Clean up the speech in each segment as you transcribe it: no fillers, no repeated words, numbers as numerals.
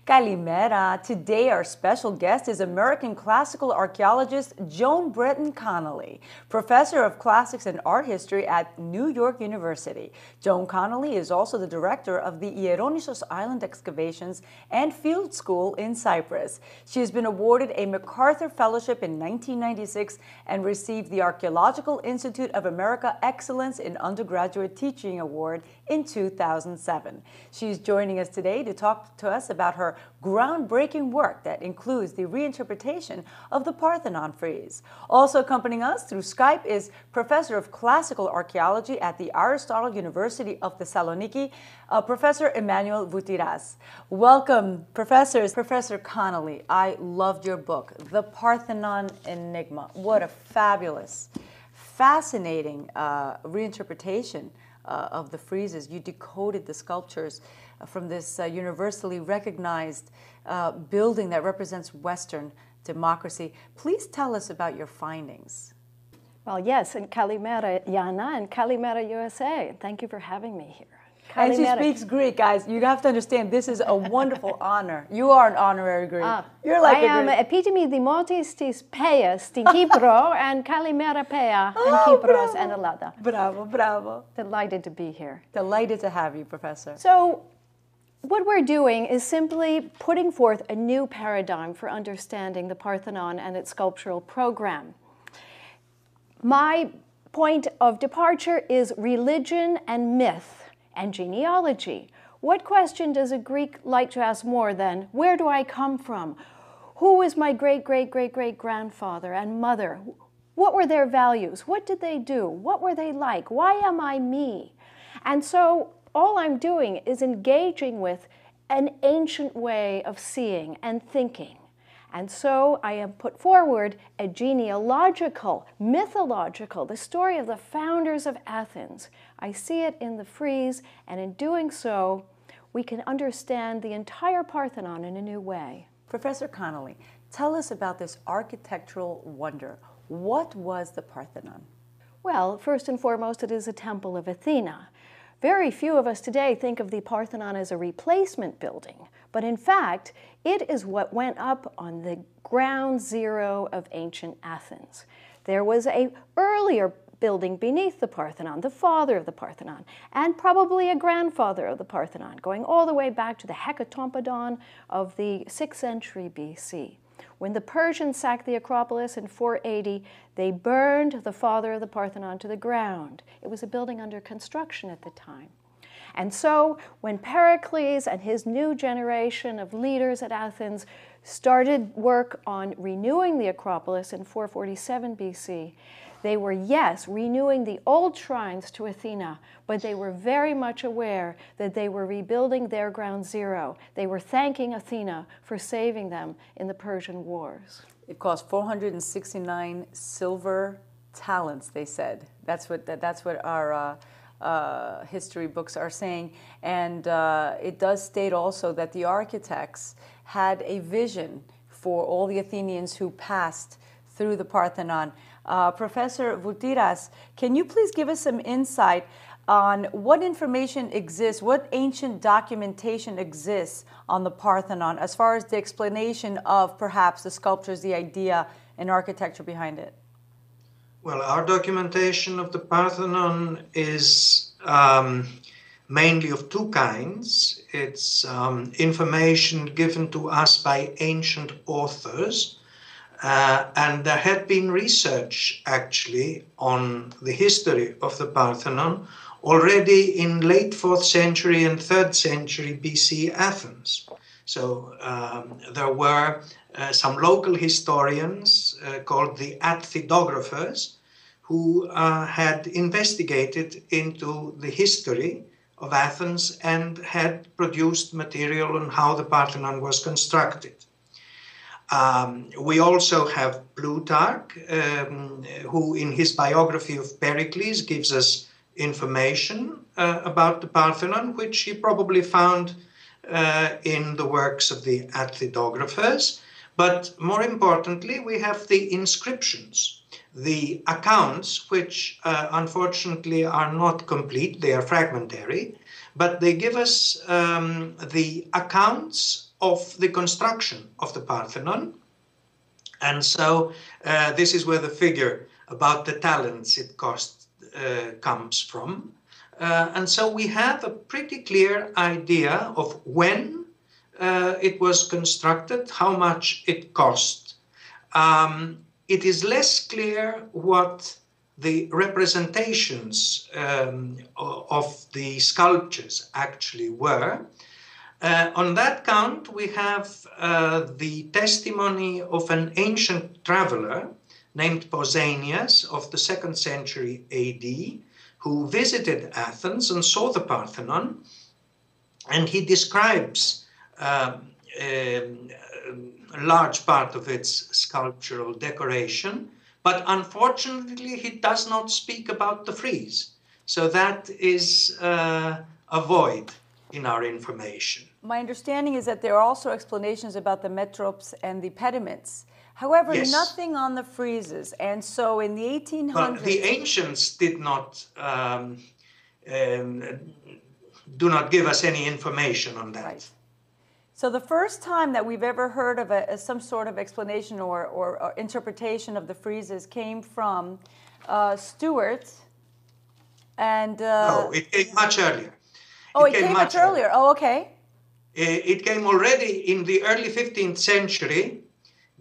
Kalimera. Today our special guest is American classical archaeologist Joan Breton Connolly, professor of classics and art history at New York University. Joan Connolly is also the director of the Ieronissos Island excavations and field school in Cyprus. She has been awarded a MacArthur Fellowship in 1996 and received the Archaeological Institute of America Excellence in Undergraduate Teaching Award in 2007. She's joining us today to talk to us about her groundbreaking work that includes the reinterpretation of the Parthenon frieze. Also accompanying us through Skype is Professor of Classical Archaeology at the Aristotle University of Thessaloniki, Professor Emmanuel Voutiras. Welcome, professors. Professor Connolly, I loved your book, The Parthenon Enigma. What a fabulous, fascinating reinterpretation of the friezes. You decoded the sculptures from this universally recognized building that represents Western democracy. Please tell us about your findings. Well, yes, and Kalimera, Gianna, and Kalimera USA. Thank you for having me here. And she speaks Greek, guys. You have to understand, this is a wonderful honor. You are an honorary Greek. You're like I am epitome δημότης της Peas στην Κύπρο and Kalimera Pea in Kypros and Ελλάδα. Bravo, bravo. Delighted to be here. Delighted to have you, Professor. So, what we're doing is simply putting forth a new paradigm for understanding the Parthenon and its sculptural program. My point of departure is religion and myth and genealogy. What question does a Greek like to ask more than, where do I come from? Who is my great-great-great-great-grandfather and mother? What were their values? What did they do? What were they like? Why am I me? And so all I'm doing is engaging with an ancient way of seeing and thinking. And so I have put forward a genealogical, mythological, the story of the founders of Athens. I see it in the frieze, and in doing so, we can understand the entire Parthenon in a new way. Professor Connolly, tell us about this architectural wonder. What was the Parthenon? Well, first and foremost, it is a temple of Athena. Very few of us today think of the Parthenon as a replacement building, but in fact, it is what went up on the ground zero of ancient Athens. There was an earlier building beneath the Parthenon, the father of the Parthenon, and probably a grandfather of the Parthenon, going all the way back to the Hecatompedon of the 6th century BC. When the Persians sacked the Acropolis in 480, they burned the father of the Parthenon to the ground. It was a building under construction at the time. And so when Pericles and his new generation of leaders at Athens started work on renewing the Acropolis in 447 BC, they were, yes, renewing the old shrines to Athena, but they were very much aware that they were rebuilding their ground zero. They were thanking Athena for saving them in the Persian wars. It cost 469 silver talents, they said. That's what our history books are saying. And it does state also that the architects had a vision for all the Athenians who passed through the Parthenon. Professor Voutiras, can you please give us some insight on what information exists, what ancient documentation exists on the Parthenon as far as the explanation of perhaps the sculptures, the idea and architecture behind it? Well, our documentation of the Parthenon is mainly of two kinds. It's information given to us by ancient authors, and there had been research actually on the history of the Parthenon already in late 4th century and 3rd century BC Athens. So there were some local historians called the Athidographers who had investigated into the history of Athens and had produced material on how the Parthenon was constructed. We also have Plutarch, who in his biography of Pericles gives us information about the Parthenon, which he probably found in the works of the Athidographers. But more importantly, we have the inscriptions, the accounts, which unfortunately are not complete, they are fragmentary, but they give us the accounts of the construction of the Parthenon. And so this is where the figure about the talents it cost comes from. And so we have a pretty clear idea of when it was constructed, how much it cost. It is less clear what the representations of the sculptures actually were. On that count, we have the testimony of an ancient traveler named Pausanias of the 2nd century AD, who visited Athens and saw the Parthenon, and he describes a large part of its sculptural decoration, but unfortunately he does not speak about the frieze. So that is a void in our information. My understanding is that there are also explanations about the metropes and the pediments. However, yes, nothing on the friezes. And so in the 1800s... Well, the ancients did not, do not give us any information on that. Right. So the first time that we've ever heard of some sort of explanation or interpretation of the friezes came from Stuart and... No, it came much earlier. Oh, it came much earlier. Oh, okay. It came already in the early 15th century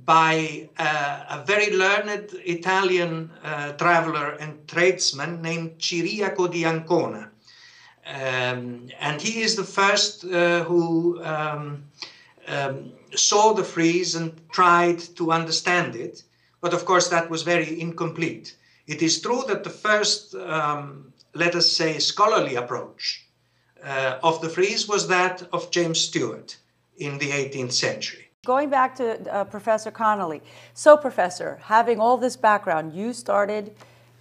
by a very learned Italian traveler and tradesman named Ciriaco di Ancona. And he is the first who saw the frieze and tried to understand it. But of course, that was very incomplete. It is true that the first, let us say, scholarly approach of the frieze was that of James Stewart in the 18th century. Going back to Professor Connolly. So, Professor, having all this background, you started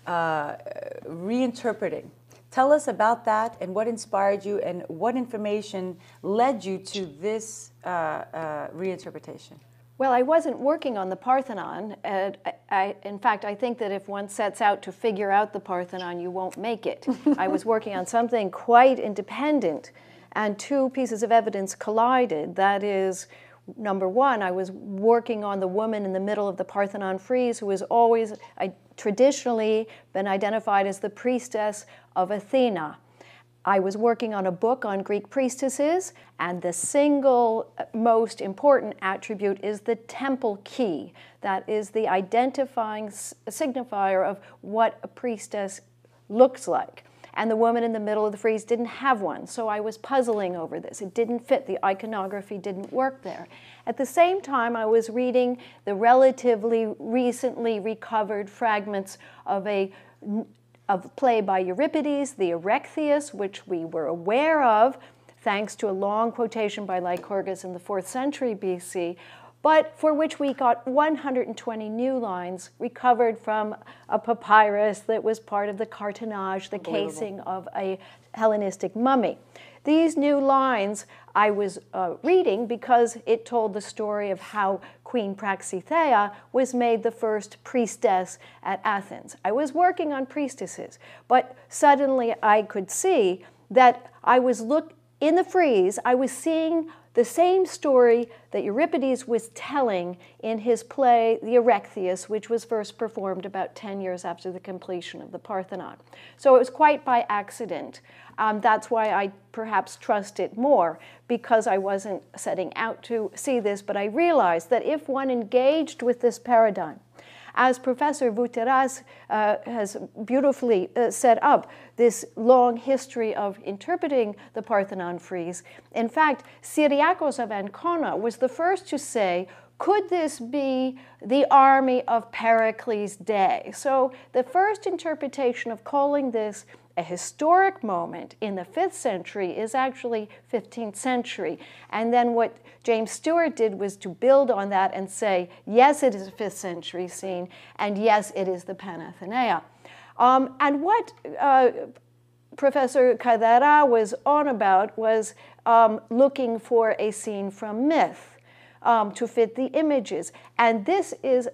reinterpreting. Tell us about that and what inspired you and what information led you to this reinterpretation. Well, I wasn't working on the Parthenon. In fact, I think that if one sets out to figure out the Parthenon, you won't make it. I was working on something quite independent, and two pieces of evidence collided. That is, number one, I was working on the woman in the middle of the Parthenon frieze who has always traditionally been identified as the priestess of Athena. I was working on a book on Greek priestesses, and the single most important attribute is the temple key. That is the identifying signifier of what a priestess looks like. And the woman in the middle of the frieze didn't have one, so I was puzzling over this. It didn't fit. The iconography didn't work there. At the same time, I was reading the relatively recently recovered fragments of a play by Euripides, the Erechtheus, which we were aware of thanks to a long quotation by Lycurgus in the 4th century BC, but for which we got 120 new lines recovered from a papyrus that was part of the cartonnage, the casing of a Hellenistic mummy. These new lines I was reading because it told the story of how Queen Praxithea was made the first priestess at Athens. I was working on priestesses, but suddenly I could see that in the frieze, I was seeing the same story that Euripides was telling in his play, the Erechtheus, which was first performed about 10 years after the completion of the Parthenon. So it was quite by accident. That's why I perhaps trust it more, because I wasn't setting out to see this, but I realized that if one engaged with this paradigm, as Professor Vouteras has beautifully set up this long history of interpreting the Parthenon frieze. In fact, Cyriacos of Ancona was the first to say, could this be the army of Pericles' day? So the first interpretation of calling this a historic moment in the 5th century is actually 15th century. And then what James Stewart did was to build on that and say, yes, it is a 5th century scene, and yes, it is the Panathenaea. And what Professor Cadera was on about was looking for a scene from myth to fit the images. And this is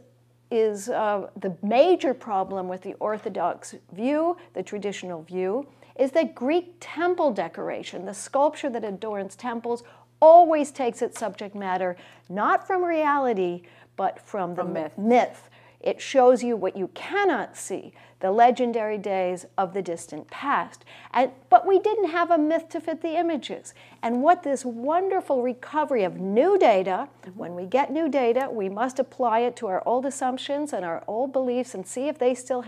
the major problem with the Orthodox view, the traditional view, is that Greek temple decoration, the sculpture that adorns temples, always takes its subject matter not from reality, but from the myth. It shows you what you cannot see, the legendary days of the distant past. But we didn't have a myth to fit the images. And what this wonderful recovery of new data, when we get new data, we must apply it to our old assumptions and our old beliefs and see if they still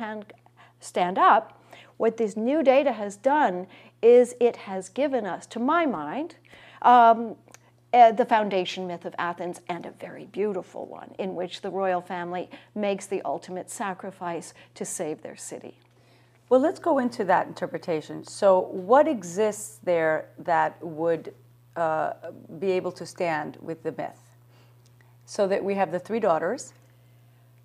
stand up. What this new data has done is it has given us, to my mind, the foundation myth of Athens, and a very beautiful one, in which the royal family makes the ultimate sacrifice to save their city. Well, let's go into that interpretation. So what exists there that would be able to stand with the myth? So that we have the three daughters.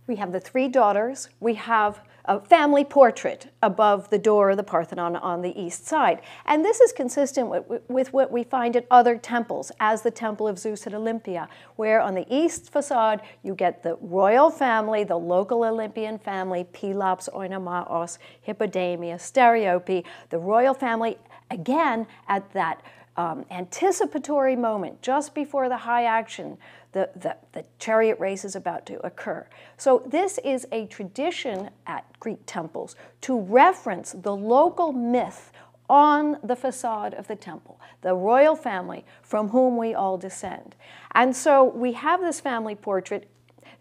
We have the three daughters. We have a family portrait above the door of the Parthenon on the east side. And this is consistent with what we find at other temples, as the Temple of Zeus at Olympia, where on the east facade you get the royal family, the local Olympian family, Pelops, Oinomaos, Hippodamia, Stereope, the royal family, again at that anticipatory moment, just before the high action, the chariot race is about to occur. So this is a tradition at Greek temples to reference the local myth on the facade of the temple, the royal family from whom we all descend. And so we have this family portrait.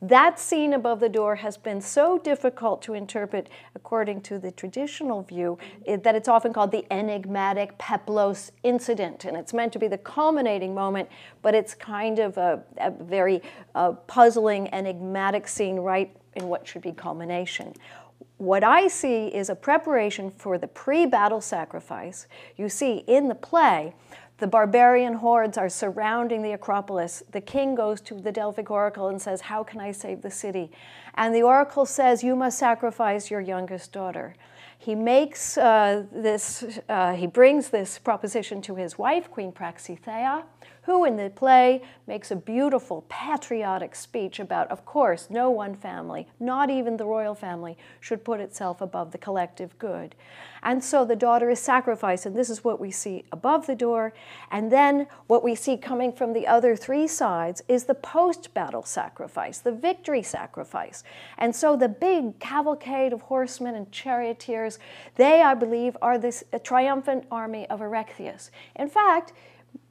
That scene above the door has been so difficult to interpret according to the traditional view that it's often called the enigmatic Peplos incident. And it's meant to be the culminating moment, but it's kind of a very puzzling, enigmatic scene right in what should be culmination. What I see is a preparation for the pre-battle sacrifice. You see in the play, the barbarian hordes are surrounding the Acropolis. The king goes to the Delphic oracle and says, "How can I save the city?" And the oracle says, "You must sacrifice your youngest daughter." He makes he brings this proposition to his wife, Queen Praxithea, who in the play makes a beautiful patriotic speech about, of course, no one family, not even the royal family, should put itself above the collective good. And so the daughter is sacrificed, and this is what we see above the door. And then what we see coming from the other three sides is the post-battle sacrifice, the victory sacrifice. And so the big cavalcade of horsemen and charioteers, they, I believe, are this triumphant army of Erechtheus. In fact,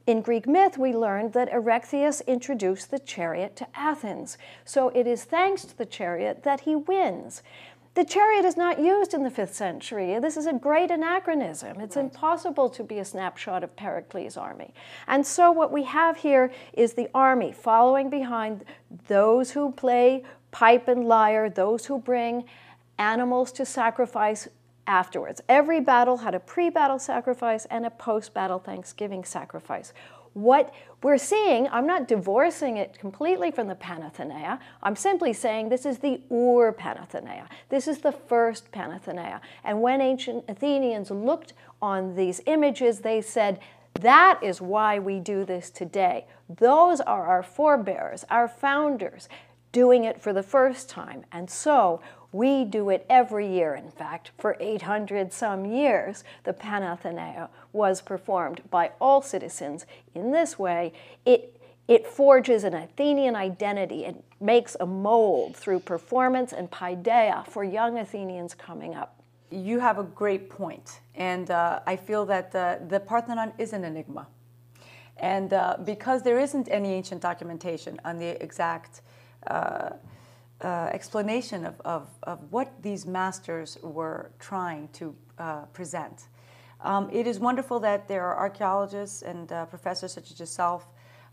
in Greek myth, we learned that Erechtheus introduced the chariot to Athens. So it is thanks to the chariot that he wins. The chariot is not used in the 5th century. This is a great anachronism. It's impossible to be a snapshot of Pericles' army. And so what we have here is the army following behind those who play pipe and lyre, those who bring animals to sacrifice afterwards. Every battle had a pre-battle sacrifice and a post-battle Thanksgiving sacrifice. What we're seeing, I'm not divorcing it completely from the Panathenaea. I'm simply saying this is the Ur-Panathenaea. This is the first Panathenaea. And when ancient Athenians looked on these images, they said, that is why we do this today. Those are our forebears, our founders, doing it for the first time. And so we do it every year. In fact, for 800 some years, the Panathenaea was performed by all citizens. In this way, it forges an Athenian identity. It makes a mold through performance and paideia for young Athenians coming up. You have a great point. And I feel that the Parthenon is an enigma. And because there isn't any ancient documentation on the exact explanation of what these masters were trying to present. It is wonderful that there are archaeologists and professors such as yourself,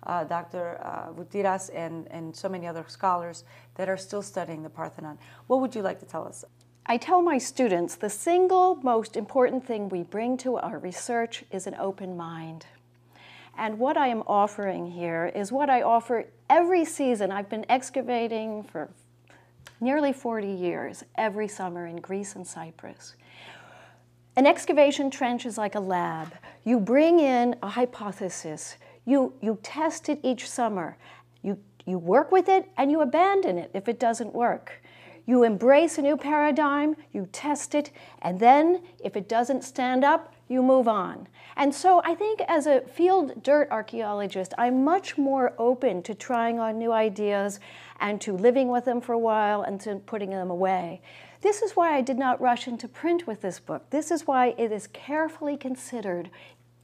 Dr. Voutiras, and so many other scholars that are still studying the Parthenon. What would you like to tell us? I tell my students the single most important thing we bring to our research is an open mind. And what I am offering here is what I offer every season. I've been excavating for nearly 40 years, every summer in Greece and Cyprus. An excavation trench is like a lab. You bring in a hypothesis. You test it each summer. You work with it and you abandon it if it doesn't work. You embrace a new paradigm, you test it, and then if it doesn't stand up, you move on. And so I think as a field dirt archaeologist, I'm much more open to trying on new ideas and to living with them for a while and to putting them away. This is why I did not rush into print with this book. This is why it is carefully considered,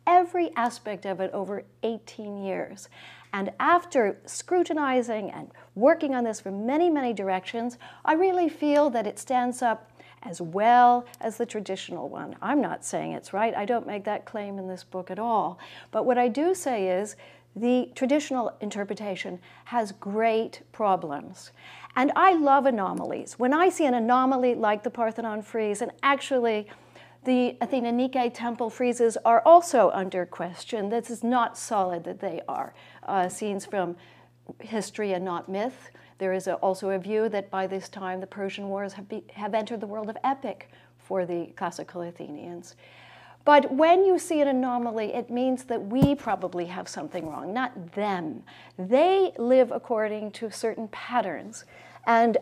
every aspect of it over 18 years. And after scrutinizing and working on this from many, many directions, I really feel that it stands up as well as the traditional one. I'm not saying it's right. I don't make that claim in this book at all. But what I do say is the traditional interpretation has great problems. And I love anomalies. When I see an anomaly like the Parthenon frieze, and actually the Athena Nike temple friezes are also under question. This is not solid that they are scenes from history and not myth. There is also a view that by this time the Persian Wars have entered the world of epic for the classical Athenians. But when you see an anomaly, it means that we probably have something wrong, not them. They live according to certain patterns. And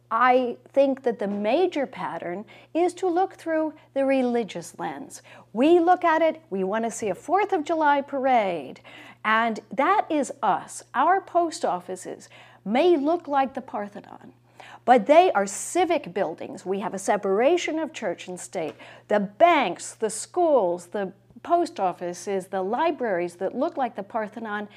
I think that the major pattern is to look through the religious lens. We look at it, we want to see a 4th of July parade, and that is us. Our post offices may look like the Parthenon, but they are civic buildings. We have a separation of church and state. The banks, the schools, the post offices, the libraries that look like the Parthenon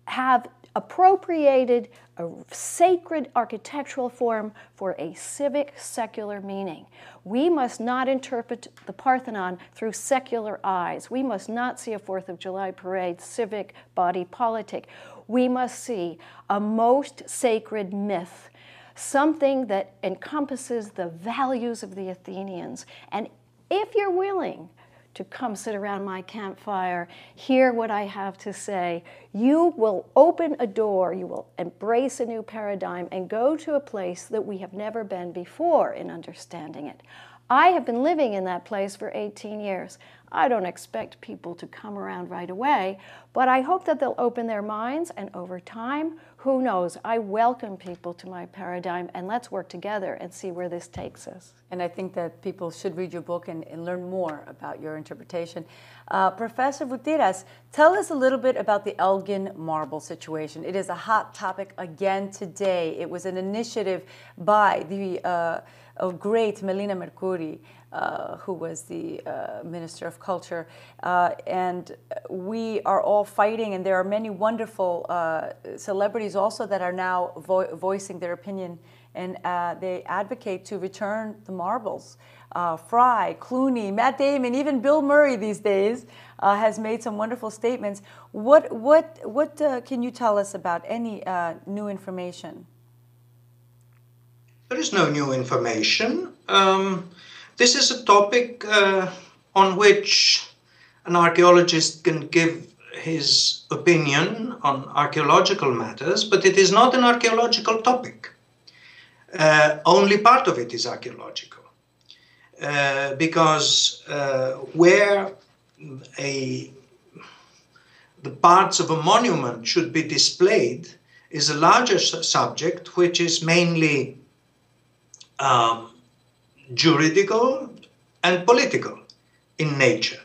have appropriated a sacred architectural form for a civic, secular meaning. We must not interpret the Parthenon through secular eyes. We must not see a 4th of July parade, civic, body politic. We must see a most sacred myth, something that encompasses the values of the Athenians. And if you're willing to come sit around my campfire, hear what I have to say, you will open a door, you will embrace a new paradigm and go to a place that we have never been before in understanding it. I have been living in that place for 18 years. I don't expect people to come around right away, but I hope that they'll open their minds, and over time, who knows, I welcome people to my paradigm, and let's work together and see where this takes us. And I think that people should read your book and learn more about your interpretation. Professor Voutiras, tell us a little bit about the Elgin marble situation. It is a hot topic again today. It was an initiative by the great Melina Mercouri, who was the Minister of Culture, and we are all fighting, and there are many wonderful celebrities also that are now voicing their opinion, and they advocate to return the marbles. Fry, Clooney, Matt Damon, even Bill Murray these days has made some wonderful statements. What can you tell us about any new information? There is no new information. This is a topic on which an archaeologist can give his opinion on archaeological matters, but it is not an archaeological topic. Only part of it is archaeological, because where the parts of a monument should be displayed is a larger subject, which is mainly juridical and political in nature.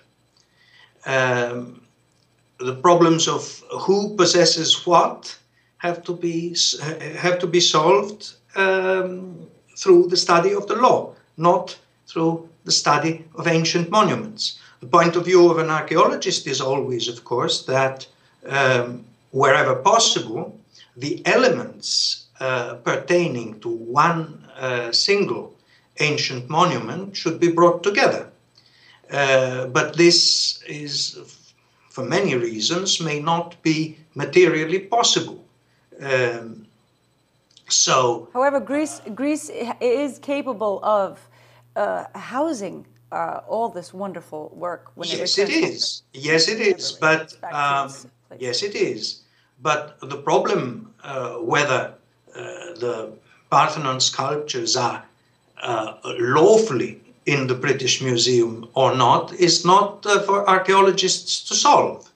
The problems of who possesses what have to be solved through the study of the law, not through the study of ancient monuments. The point of view of an archaeologist is always, of course, that wherever possible, the elements pertaining to one single ancient monument should be brought together. But this is, for many reasons, may not be materially possible. However, Greece is capable of housing all this wonderful work. Yes, it is. Yes, it is. But yes, it is. But the problem whether the Parthenon sculptures are lawfully in the British Museum or not is not for archaeologists to solve.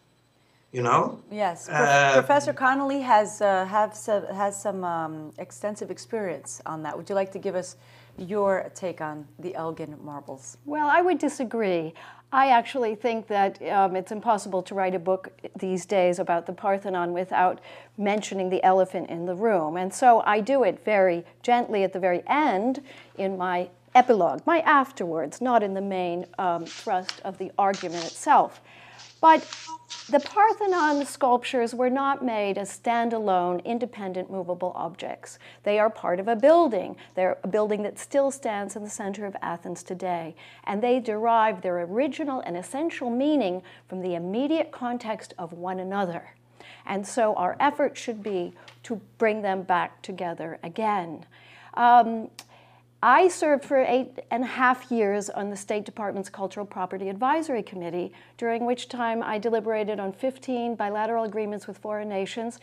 you know? Yes, Professor Connolly has some extensive experience on that. Would you like to give us your take on the Elgin marbles? Well, I would disagree. I actually think that it's impossible to write a book these days about the Parthenon without mentioning the elephant in the room. And so I do it very gently at the very end in my epilogue, my afterwards, not in the main thrust of the argument itself. But the Parthenon sculptures were not made as standalone, independent, movable objects. They are part of a building. They're a building that still stands in the center of Athens today. And they derive their original and essential meaning from the immediate context of one another. And so our effort should be to bring them back together again. I served for 8.5 years on the State Department's Cultural Property Advisory Committee, during which time I deliberated on 15 bilateral agreements with foreign nations,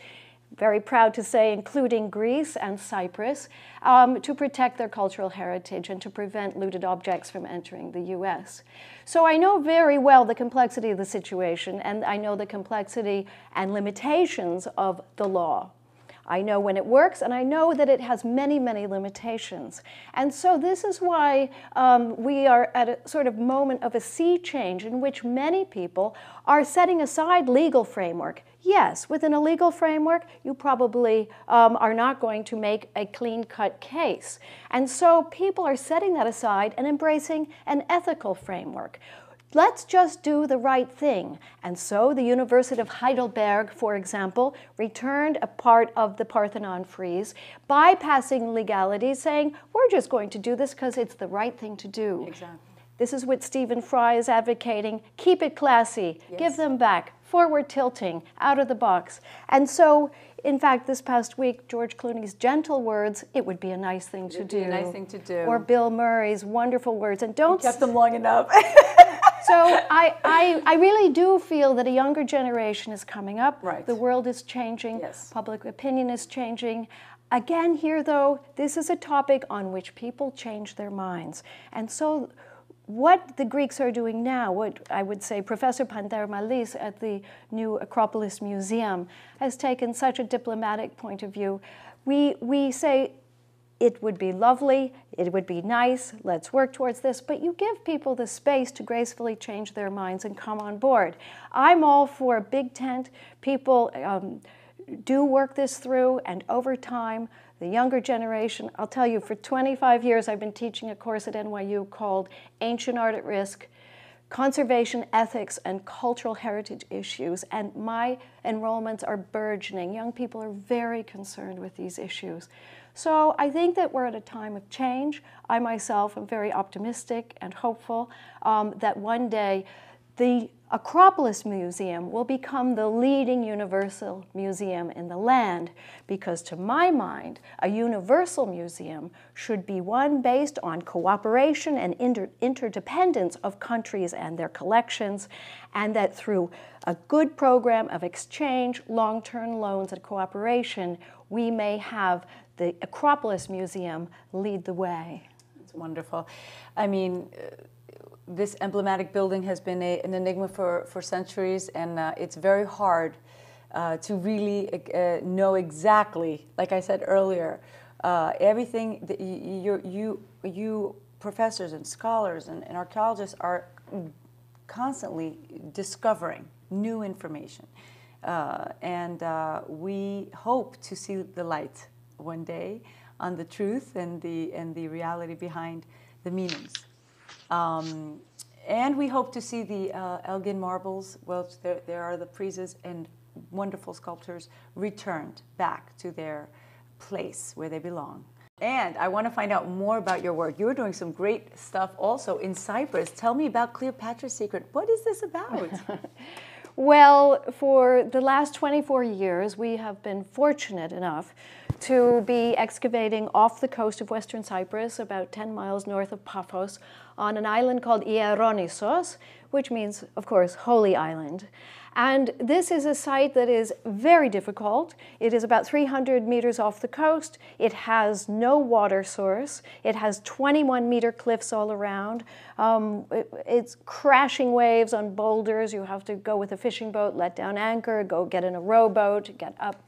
very proud to say including Greece and Cyprus, to protect their cultural heritage and to prevent looted objects from entering the US. So I know very well the complexity of the situation, and I know the complexity and limitations of the law. I know when it works, and I know that it has many, many limitations. And so this is why we are at a sort of moment of a sea change in which many people are setting aside legal framework. Yes, within a legal framework, you probably are not going to make a clean-cut case. And so people are setting that aside and embracing an ethical framework. Let's just do the right thing. And so the University of Heidelberg, for example, returned a part of the Parthenon frieze, bypassing legality, saying, we're just going to do this because it's the right thing to do. Exactly. This is what Stephen Fry is advocating. Keep it classy. Yes. Give them back. Forward tilting, out of the box. And so, in fact, this past week, George Clooney's gentle words, it would be a nice thing to do. It'd be a nice thing to do. Or Bill Murray's wonderful words. And don't... You kept them long enough. So I really do feel that a younger generation is coming up. Right. The world is changing. Yes. Public opinion is changing. Again, here, though, this is a topic on which people change their minds. And so what the Greeks are doing now, what I would say Professor Pandermalis at the new Acropolis Museum has taken such a diplomatic point of view. We say, it would be lovely, it would be nice, let's work towards this, but you give people the space to gracefully change their minds and come on board. I'm all for a big tent. People do work this through, and over time, the younger generation, I'll tell you, for 25 years I've been teaching a course at NYU called Ancient Art at Risk, Conservation Ethics and Cultural Heritage Issues, and my enrollments are burgeoning. Young people are very concerned with these issues. So I think that we're at a time of change. I myself am very optimistic and hopeful that one day the Acropolis Museum will become the leading universal museum in the land, because to my mind, a universal museum should be one based on cooperation and interdependence of countries and their collections, and that through a good program of exchange, long-term loans and cooperation, we may have the Acropolis Museum lead the way. It's wonderful. I mean, this emblematic building has been an enigma for centuries, and it's very hard to really know exactly, like I said earlier, everything that you professors and scholars and archaeologists are constantly discovering new information. And we hope to see the light one day on the truth and the reality behind the meanings. And we hope to see the Elgin marbles, well, there are the friezes and wonderful sculptures returned back to their place where they belong. And I want to find out more about your work. You're doing some great stuff also in Cyprus. Tell me about Cleopatra's Secret. What is this about? Well, for the last 24 years, we have been fortunate enough to be excavating off the coast of Western Cyprus, about 10 miles north of Paphos, on an island called Ieronissos, which means, of course, Holy Island. And this is a site that is very difficult. It is about 300 meters off the coast. It has no water source. It has 21-meter cliffs all around. It's crashing waves on boulders. You have to go with a fishing boat, let down anchor, go get in a rowboat, get up.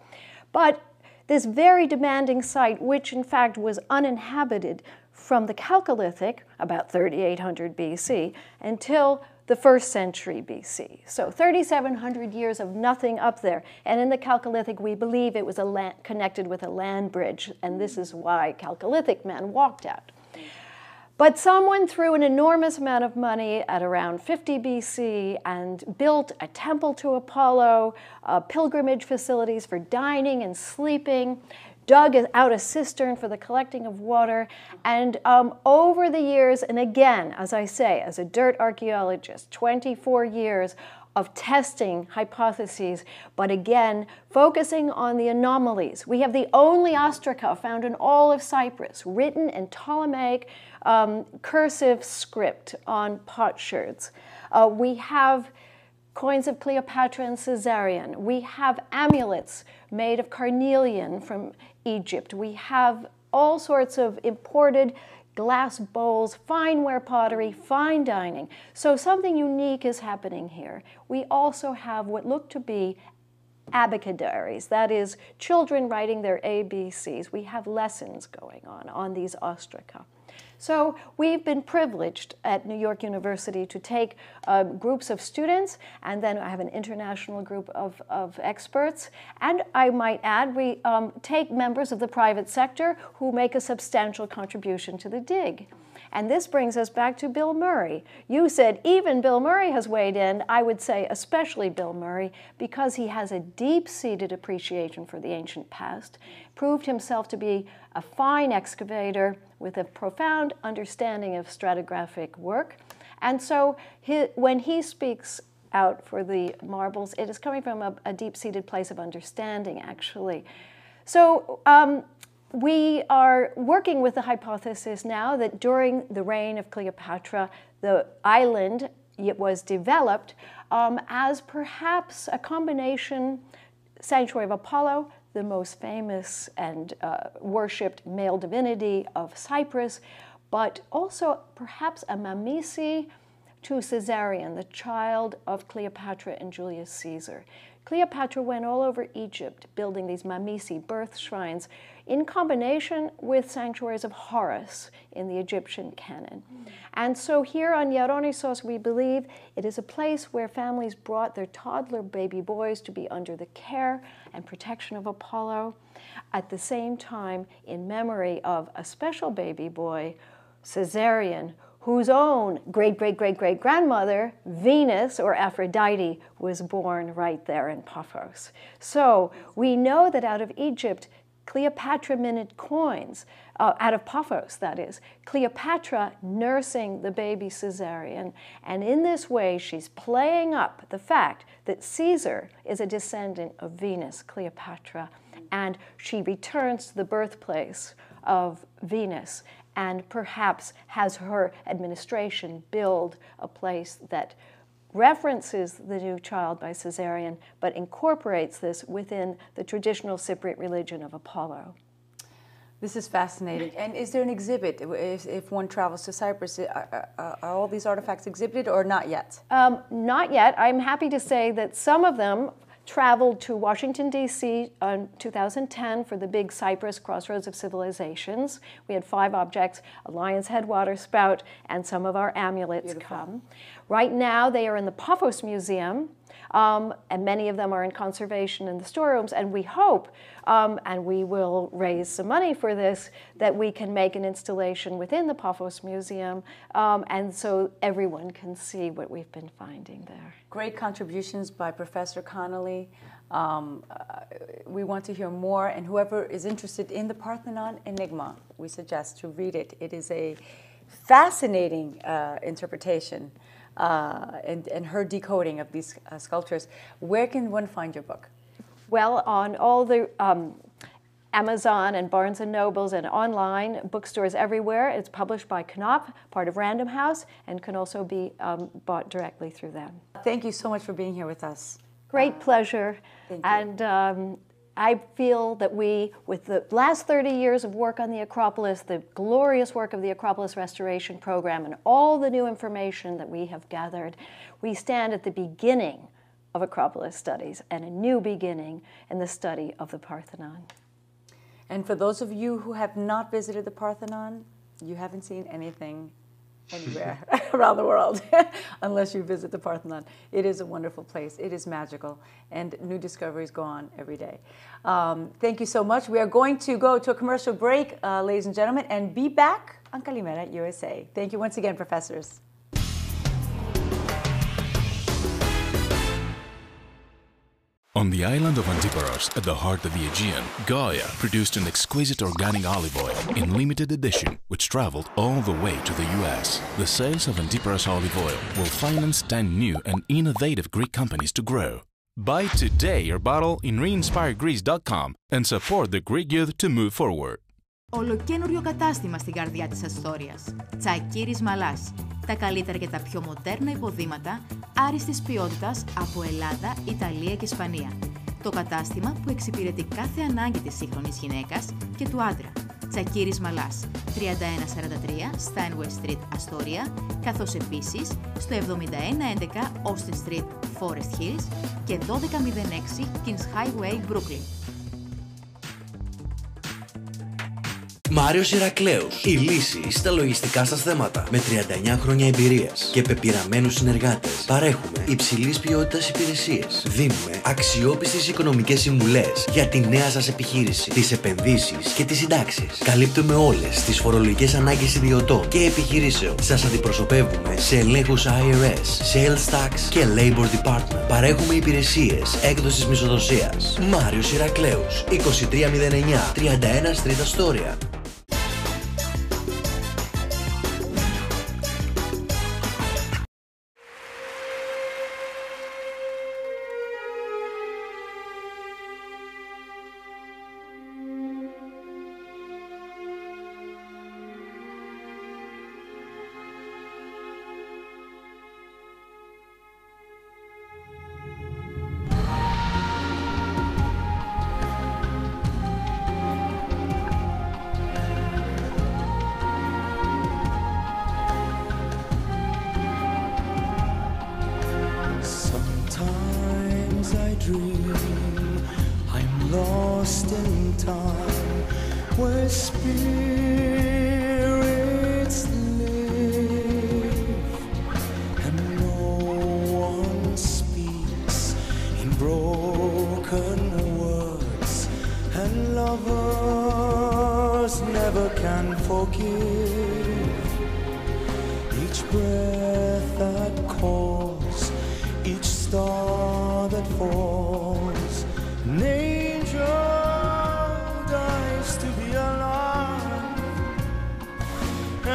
But this very demanding site, which in fact was uninhabited from the Chalcolithic, about 3800 BC, until the 1st century BC. So 3,700 years of nothing up there. And in the Chalcolithic, we believe it was connected with a land bridge, and this is why Chalcolithic men walked out. But someone threw an enormous amount of money at around 50 BC and built a temple to Apollo, pilgrimage facilities for dining and sleeping, dug out a cistern for the collecting of water, and over the years, and again, as I say, as a dirt archaeologist, 24 years of testing hypotheses, but again, focusing on the anomalies. We have the only ostraca found in all of Cyprus, written in Ptolemaic cursive script on potsherds. We have coins of Cleopatra and Caesarion. We have amulets made of carnelian from Egypt. We have all sorts of imported glass bowls, fineware pottery, fine dining. So something unique is happening here. We also have what look to be abecedaries, that is, children writing their ABCs. We have lessons going on these ostraca. So we've been privileged at New York University to take groups of students, and then I have an international group of experts. And I might add, we take members of the private sector who make a substantial contribution to the dig. And this brings us back to Bill Murray. You said even Bill Murray has weighed in. I would say especially Bill Murray, because he has a deep-seated appreciation for the ancient past, proved himself to be a fine excavator with a profound understanding of stratigraphic work. And so when he speaks out for the marbles, it is coming from a deep-seated place of understanding, actually. So we are working with the hypothesis now that during the reign of Cleopatra, the island was developed as perhaps a combination sanctuary of Apollo, the most famous and worshipped male divinity of Cyprus, but also perhaps a mamisi to Caesarion, the child of Cleopatra and Julius Caesar. Cleopatra went all over Egypt building these mamisi, birth shrines, in combination with sanctuaries of Horus in the Egyptian canon. And so here on Geronissos, we believe it is a place where families brought their toddler baby boys to be under the care and protection of Apollo, at the same time in memory of a special baby boy, Caesarion, whose own great-great-great-great-grandmother, Venus or Aphrodite, was born right there in Paphos. So we know that out of Egypt, Cleopatra minted coins, out of Paphos, that is, Cleopatra nursing the baby Caesarion. And in this way, she's playing up the fact that Caesar is a descendant of Venus, Cleopatra, and she returns to the birthplace of Venus and perhaps has her administration build a place that references the new child by Caesarion, but incorporates this within the traditional Cypriot religion of Apollo. This is fascinating. And is there an exhibit if one travels to Cyprus? Are all these artifacts exhibited or not yet? Not yet. I'm happy to say that some of them traveled to Washington, D.C. in 2010 for the big Cyprus Crossroads of Civilizations. We had 5 objects, a lion's head water spout, and some of our amulets come. Right now, they are in the Paphos Museum, and many of them are in conservation in the storerooms, and we hope, and we will raise some money for this, that we can make an installation within the Paphos Museum, and so everyone can see what we've been finding there. Great contributions by Professor Connolly. We want to hear more, and whoever is interested in the Parthenon Enigma, we suggest to read it. It is a fascinating interpretation and her decoding of these sculptures. Where can one find your book? Well, on all the Amazon and Barnes & Nobles and online bookstores everywhere. It's published by Knopf, part of Random House, and can also be bought directly through them. Thank you so much for being here with us. Great pleasure. Thank you. And I feel that we, with the last 30 years of work on the Acropolis, the glorious work of the Acropolis Restoration Program, and all the new information that we have gathered, we stand at the beginning of Acropolis studies and a new beginning in the study of the Parthenon. And for those of you who have not visited the Parthenon, you haven't seen anything anywhere around the world unless you visit the Parthenon. It is a wonderful place. It is magical, and new discoveries go on every day. Thank you so much. We are going to go to a commercial break, ladies and gentlemen, and be back on Kalimera USA. Thank you once again, professors. On the island of Antiparos, at the heart of the Aegean, Gaia produced an exquisite organic olive oil in limited edition, which traveled all the way to the US. The sales of Antiparos olive oil will finance 10 new and innovative Greek companies to grow. Buy today your bottle in reinspiregreece.com and support the Greek youth to move forward. Ολοκαίνουριο κατάστημα στην καρδιά της Αστόριας. Τσακίρης Μαλάς. Τα καλύτερα και τα πιο μοντέρνα υποδήματα άριστης ποιότητας από Ελλάδα, Ιταλία και Ισπανία. Το κατάστημα που εξυπηρετεί κάθε ανάγκη της σύγχρονης γυναίκας και του άντρα. Τσακίρης Μαλάς, 3143 Steinway Street, Αστόρια, καθώς επίσης στο 7111 Austin Street, Forest Hills και 1206 Kings Highway, Brooklyn. Μάριος Ηρακλέους. Η λύση στα λογιστικά σας θέματα. Με 39 χρόνια εμπειρίας και πεπειραμένους συνεργάτες παρέχουμε υψηλής ποιότητας υπηρεσίες. Δίνουμε αξιόπιστες οικονομικές συμβουλές για τη νέα σας επιχείρηση, τις επενδύσεις και τις συντάξεις. Καλύπτουμε όλες τις φορολογικές ανάγκες ιδιωτών και επιχειρήσεων. Σας αντιπροσωπεύουμε σε ελέγχους IRS, Sales Tax και Labor Department. Παρέχουμε υπηρεσίες έκδοσης μισθοδοσίας. Μάριος Ηρακλέους. 2309 31 Street, Αστόρια.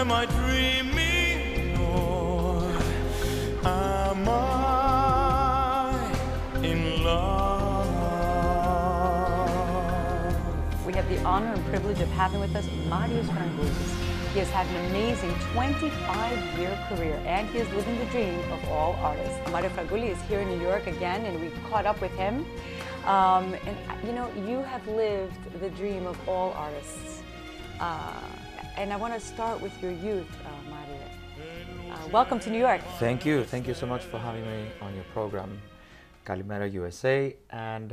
Am I dreaming or am I in love? We have the honor and privilege of having with us Mario Frangoulis. He has had an amazing 25-year career, and he is living the dream of all artists. Mario Frangoulis is here in New York again, and we caught up with him. And you know, you have lived the dream of all artists. And I want to start with your youth, Mario. Welcome to New York. Thank you. Thank you so much for having me on your program, Kalimera USA. And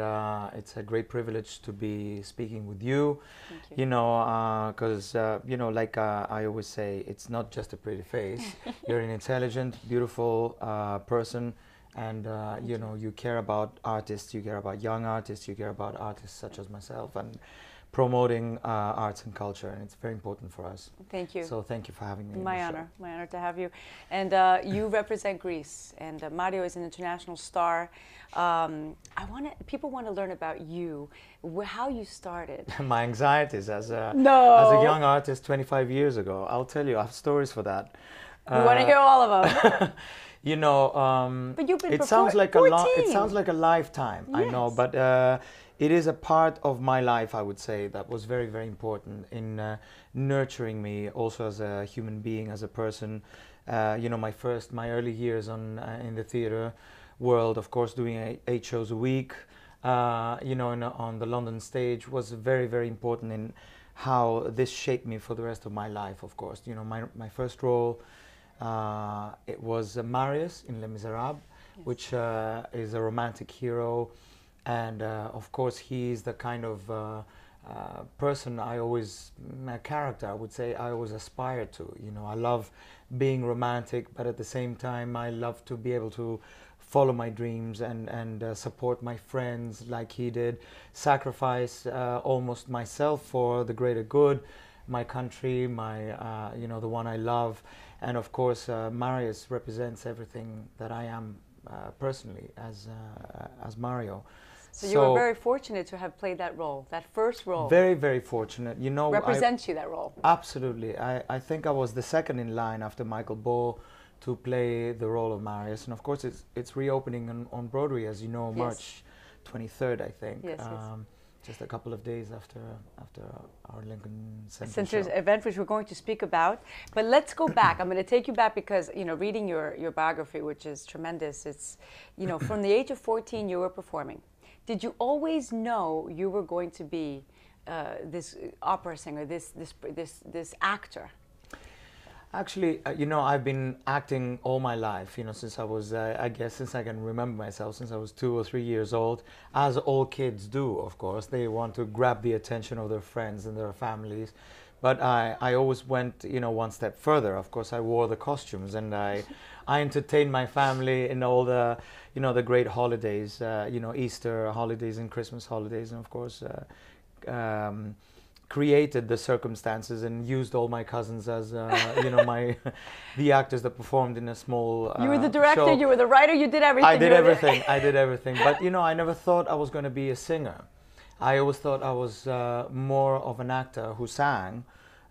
it's a great privilege to be speaking with you. Thank you. You know, because, you know, like I always say, it's not just a pretty face. You're an intelligent, beautiful person. And, you know, you care about artists, you care about young artists, you care about artists such as myself. And promoting arts and culture, and it's very important for us. Thank you. So thank you for having me. My honor to have you. And you represent Greece, and Mario is an international star. People want to learn about you, how you started. My anxieties as a young artist 25 years ago. I'll tell you, I have stories for that. We want to hear all of them. You know, but you've been it sounds like a lifetime. Yes. I know, but it is a part of my life, I would say, that was very, very important in nurturing me also as a human being, as a person. You know, my early years in the theater world. Of course, doing 8 shows a week, you know, on the London stage was very, very important in how this shaped me for the rest of my life. Of course, you know, my first role, it was Marius in Les Miserables, yes, which is a romantic hero, and of course he's the kind of person I always, a character I would say I always aspire to. You know, I love being romantic, but at the same time I love to be able to follow my dreams and support my friends like he did, sacrifice almost myself for the greater good, my country, my you know, the one I love. And of course Marius represents everything that I am personally as Mario. So you were very fortunate to have played that role, that first role. Very, very fortunate. You know, represents you, that role. Absolutely. I think I was the second in line after Michael Ball to play the role of Marius. And of course it's reopening on Broadway, as you know, yes, March 23rd, I think. Yes, yes. Just a couple of days after our Lincoln Center event, which we're going to speak about. But let's go back. I'm going to take you back because, you know, reading your biography, which is tremendous, it's, you know, from the age of 14 you were performing. Did you always know you were going to be this opera singer, this actor? Actually, you know, I've been acting all my life, you know, since I was, I guess, since I can remember myself, since I was 2 or 3 years old, as all kids do, of course. They want to grab the attention of their friends and their families. But I always went, you know, one step further. Of course, I wore the costumes and I entertained my family in all the, you know, the great holidays, you know, Easter holidays and Christmas holidays, and of course, created the circumstances and used all my cousins as, you know, the actors that performed in a small You were the director, show. You were the writer, you did everything. I did everything, I did everything. But, you know, I never thought I was going to be a singer. I always thought I was more of an actor who sang.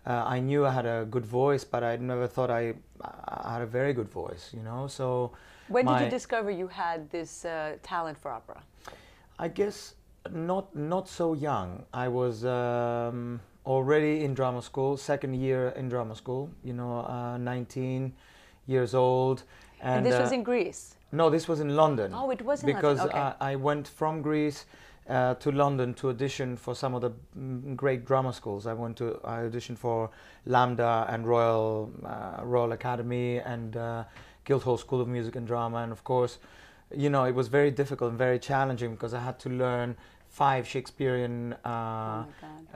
I knew I had a good voice, but I never thought I had a very good voice, you know. So when did you discover you had this talent for opera? I guess not so young. I was already in drama school, second year in drama school, you know, 19 years old. And this was in Greece? No, this was in London. Oh, it was in London. Because okay. I went from Greece to London to audition for some of the great drama schools. I auditioned for Lambda and Royal Academy and Guildhall School of Music and Drama. And of course, you know, it was very difficult and very challenging because I had to learn 5 Shakespearean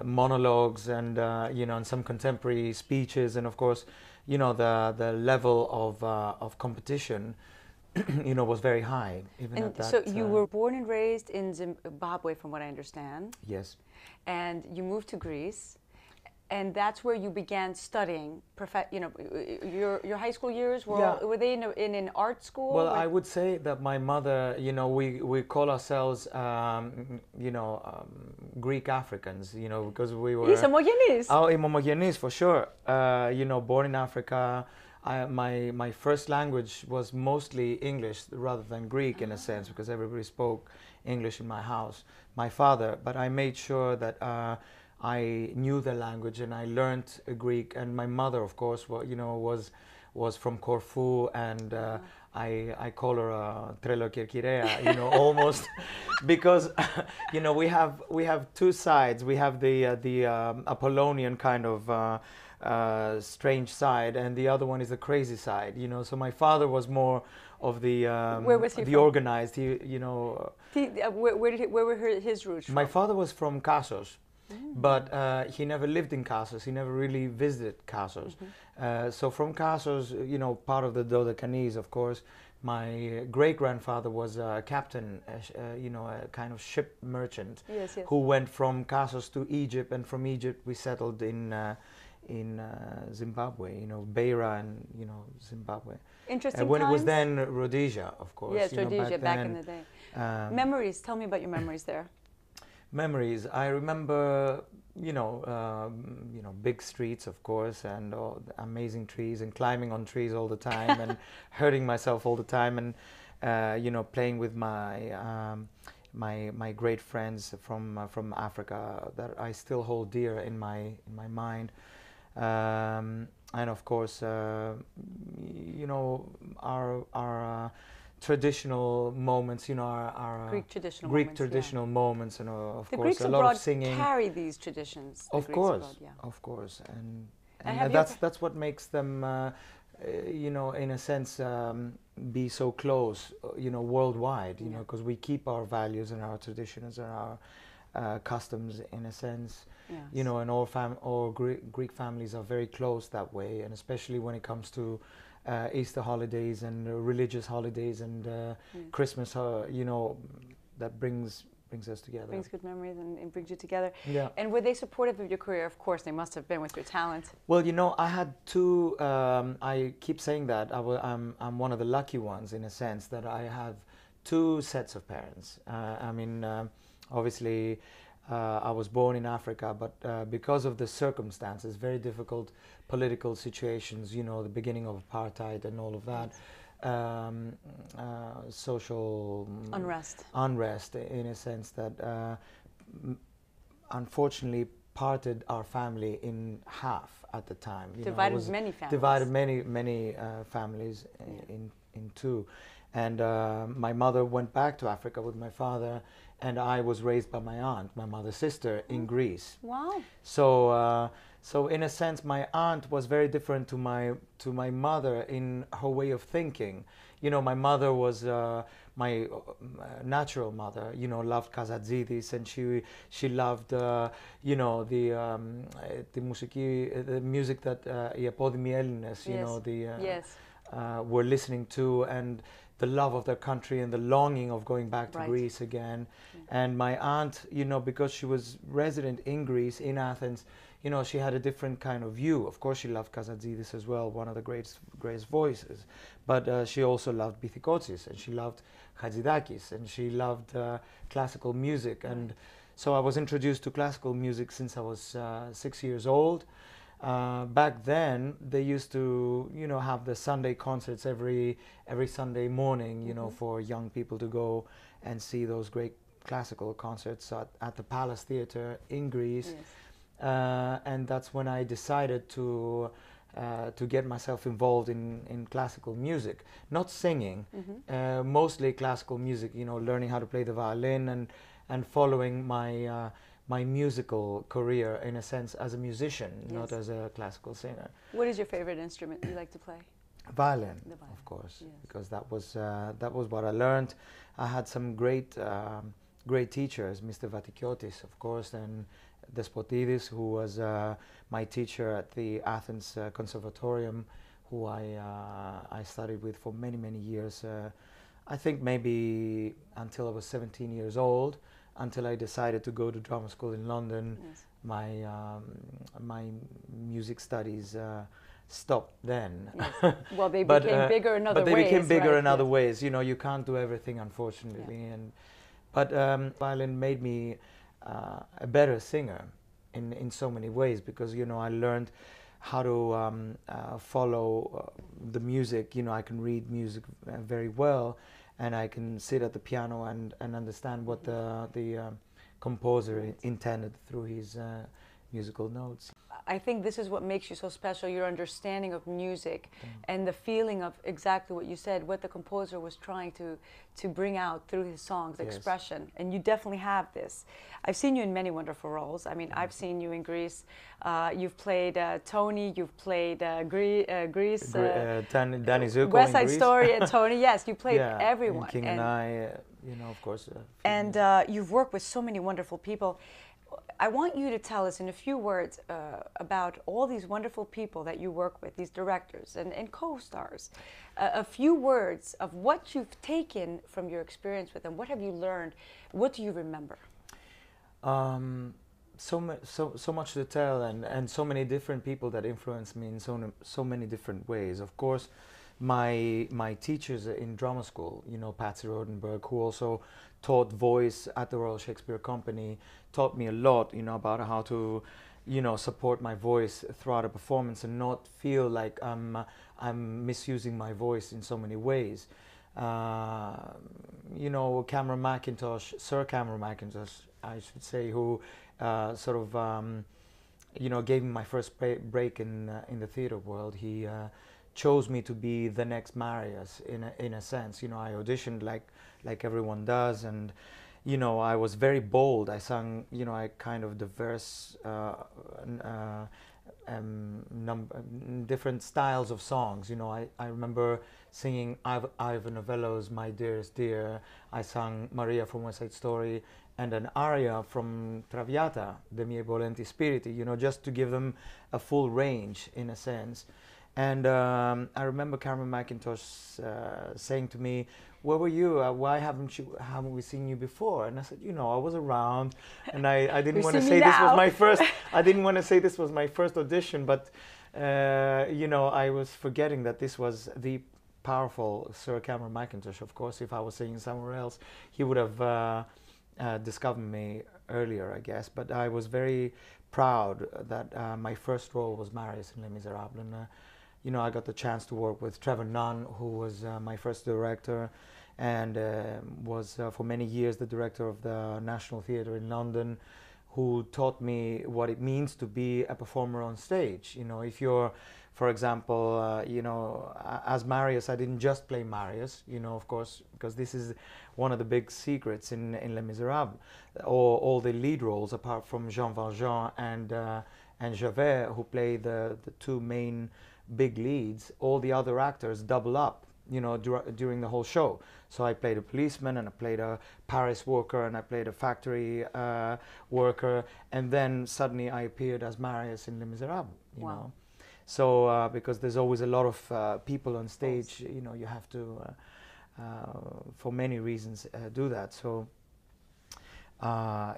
monologues and you know, and some contemporary speeches, and of course, you know, the level of competition, you know, was very high. Even and at that, so you were born and raised in Zimbabwe, from what I understand. Yes. And you moved to Greece, and that's where you began studying. You know, your high school years were they in an art school? Well, I would say that my mother, you know, we call ourselves, you know, Greek Africans, you know, because we were. Ομογενείς. Oh, ομογενείς for sure. You know, born in Africa. My first language was mostly English rather than Greek in a sense, because everybody spoke English in my house. My father, but I made sure that I knew the language and I learned Greek. And my mother, of course, you know, was from Corfu, and I call her Trelokirkirea, you know, almost, because you know, we have 2 sides. We have the Apollonian kind of strange side, and the other one is the crazy side, you know. So my father was more of the where was he the from? organized. He, you know, where were his roots from? My father was from Kassos, but he never lived in Kassos. He never really visited Kassos. So from Kassos, you know, part of the Dodecanese, of course. My great-grandfather was a captain, you know, a kind of ship merchant, yes. who went from Kassos to Egypt, and from Egypt we settled in Zimbabwe, you know, Beira and, you know, Zimbabwe. Interesting when times? It was then Rhodesia, of course. Yes, you know, Rhodesia, back in the day. Memories, tell me about your memories there. Memories, I remember, you know, big streets, of course, and all the amazing trees, and climbing on trees all the time, and hurting myself all the time, and, you know, playing with my great friends from Africa that I still hold dear in my mind. And of course, you know, our traditional moments, you know, our Greek traditional moments, and of the course Greeks a lot abroad of singing. Carry these traditions. The Of Greeks course, abroad, yeah. of course, and have that's what makes them, you know, in a sense, be so close, you know, worldwide. You know, because we keep our values and our traditions and our customs in a sense. Yes. You know, and all Greek families are very close that way, and especially when it comes to Easter holidays and religious holidays and Christmas, you know, that brings us together. Brings good memories and brings you together. Yeah. And were they supportive of your career? Of course, they must have been with your talent. Well, you know, I had two. I keep saying that I'm one of the lucky ones in a sense that I have two sets of parents. I mean, obviously, I was born in Africa, but because of the circumstances, very difficult political situations, you know, the beginning of apartheid and all of that, social unrest in a sense that unfortunately parted our family in half at the time. Divided many families. Divided many families in two. And my mother went back to Africa with my father, and I was raised by my aunt, my mother's sister, in Greece. Wow. So in a sense, my aunt was very different to my mother in her way of thinking. You know, my mother was my natural mother. You know, loved Kazatsidis, and she loved you know, the music that οι απόδημοι Έλληνες, you know, were listening to, and the love of their country and the longing of going back to Greece again. And my aunt, you know, because she was resident in Greece, in Athens, you know, she had a different kind of view. Of course, she loved Kazatsidis as well, one of the greatest voices. But she also loved Bithikotsis, and she loved Hadzidakis, and she loved classical music. And so I was introduced to classical music since I was 6 years old. Back then, they used to, you know, have the Sunday concerts every Sunday morning, you know, for young people to go and see those great classical concerts at the Palace Theatre in Greece. Yes. And that's when I decided to get myself involved in classical music, not singing, mostly classical music. You know, learning how to play the violin and following my musical career in a sense as a musician, not as a classical singer. What is your favorite instrument you like to play? Violin, of course, because that was what I learned. I had some great teachers, Mr. Vatikiotis, of course, and Despotidis, who was my teacher at the Athens Conservatorium, who I studied with for many years. I think maybe until I was 17 years old, until I decided to go to drama school in London. Yes. My music studies stopped then. Yes. Well, they became bigger in other ways. But they became bigger in other ways. You know, you can't do everything, unfortunately. But violin made me a better singer in so many ways, because, you know, I learned how to follow the music. You know, I can read music very well, and I can sit at the piano and understand what the composer intended through his musical notes. I think this is what makes you so special, your understanding of music and the feeling of exactly what you said, what the composer was trying to bring out through his songs, expression. And you definitely have this. I've seen you in many wonderful roles. I mean, I've seen you in Greece. You've played Tony, you've played Greece. Danny Zuko West Side in Greece. Story and Tony, yes, you played everyone. King and I, you know, of course. And you've worked with so many wonderful people. I want you to tell us in a few words about all these wonderful people that you work with, these directors and co-stars. A few words of what you've taken from your experience with them. What have you learned? What do you remember? So much to tell, and so many different people that influenced me in so many different ways. Of course, my teachers in drama school, you know, Patsy Rodenberg, who also taught voice at the Royal Shakespeare Company, taught me a lot, you know, about how to, you know, support my voice throughout a performance and not feel like I'm misusing my voice in so many ways. You know, Sir Cameron Mackintosh, I should say, who sort of, you know, gave me my first break in the theatre world. He chose me to be the next Marius in a sense. You know, I auditioned like everyone does, and you know, I was very bold. I sang, you know, I kind of diverse different styles of songs. You know, I remember singing Ivan Novello's My Dearest Dear. I sang Maria from West Side Story, and an aria from Traviata, De miei volenti spiriti, you know, just to give them a full range in a sense. And I remember Cameron McIntosh saying to me, "Where were you? Why haven't we seen you before?" And I said, "You know, I was around, and I didn't want to say this was my first. I didn't want to say this was my first audition, but you know, I was forgetting that this was the powerful Sir Cameron McIntosh. Of course, if I was singing somewhere else, he would have discovered me earlier, I guess. But I was very proud that my first role was Marius in Les Miserables, and you know, I got the chance to work with Trevor Nunn, who was my first director, and was for many years the director of the National Theatre in London, who taught me what it means to be a performer on stage. You know, if you're, for example, you know, as Marius, I didn't just play Marius, you know, of course, because this is one of the big secrets in Les Miserables. All the lead roles, apart from Jean Valjean and Javert, who play the two main big leads, all the other actors double up, you know, during the whole show. So I played a policeman, and I played a Paris worker, and I played a factory worker, and then suddenly I appeared as Marius in Les Miserables, you know. So because there's always a lot of people on stage, you know, you have to, for many reasons, do that. So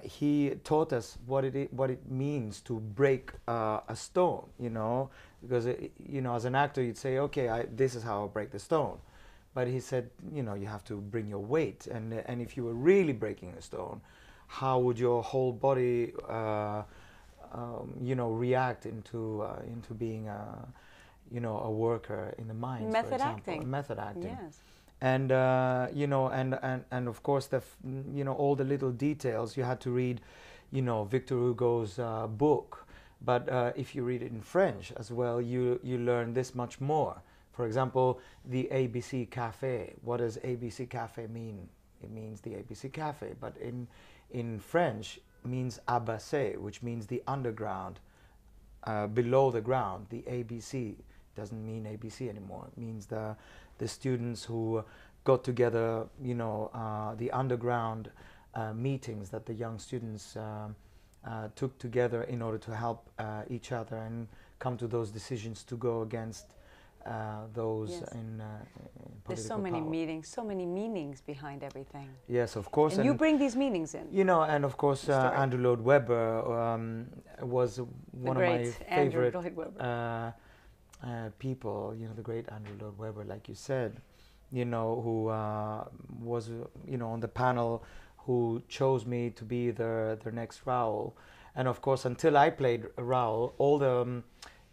he taught us what it means to break a stone, you know, because you know, as an actor you'd say, okay, this is how I break the stone, but he said, you know, you have to bring your weight, and if you were really breaking a stone, how would your whole body, you know, react into being you know, a worker in the mines, Method for example. acting. Method acting. Yes. And you know, and of course, you know, all the little details. You had to read, you know, Victor Hugo's book, but if you read it in French as well, you learn this much more. For example, the ABC Cafe. What does ABC Cafe mean? It means the ABC Cafe, but in French it means abassé, which means the underground, below the ground. The ABC doesn't mean ABC anymore. It means the students who got together, you know, the underground meetings that the young students took together in order to help each other and come to those decisions to go against those in political There's so many power. meetings, so many meanings behind everything. Yes, of course. And you bring these meanings in. You know, and of course, Andrew Lloyd Webber was one of my favorite people. You know, the great Andrew Lloyd Webber, like you said, you know, who was, you know, on the panel, who chose me to be their next Raoul. And of course, until I played Raoul, all the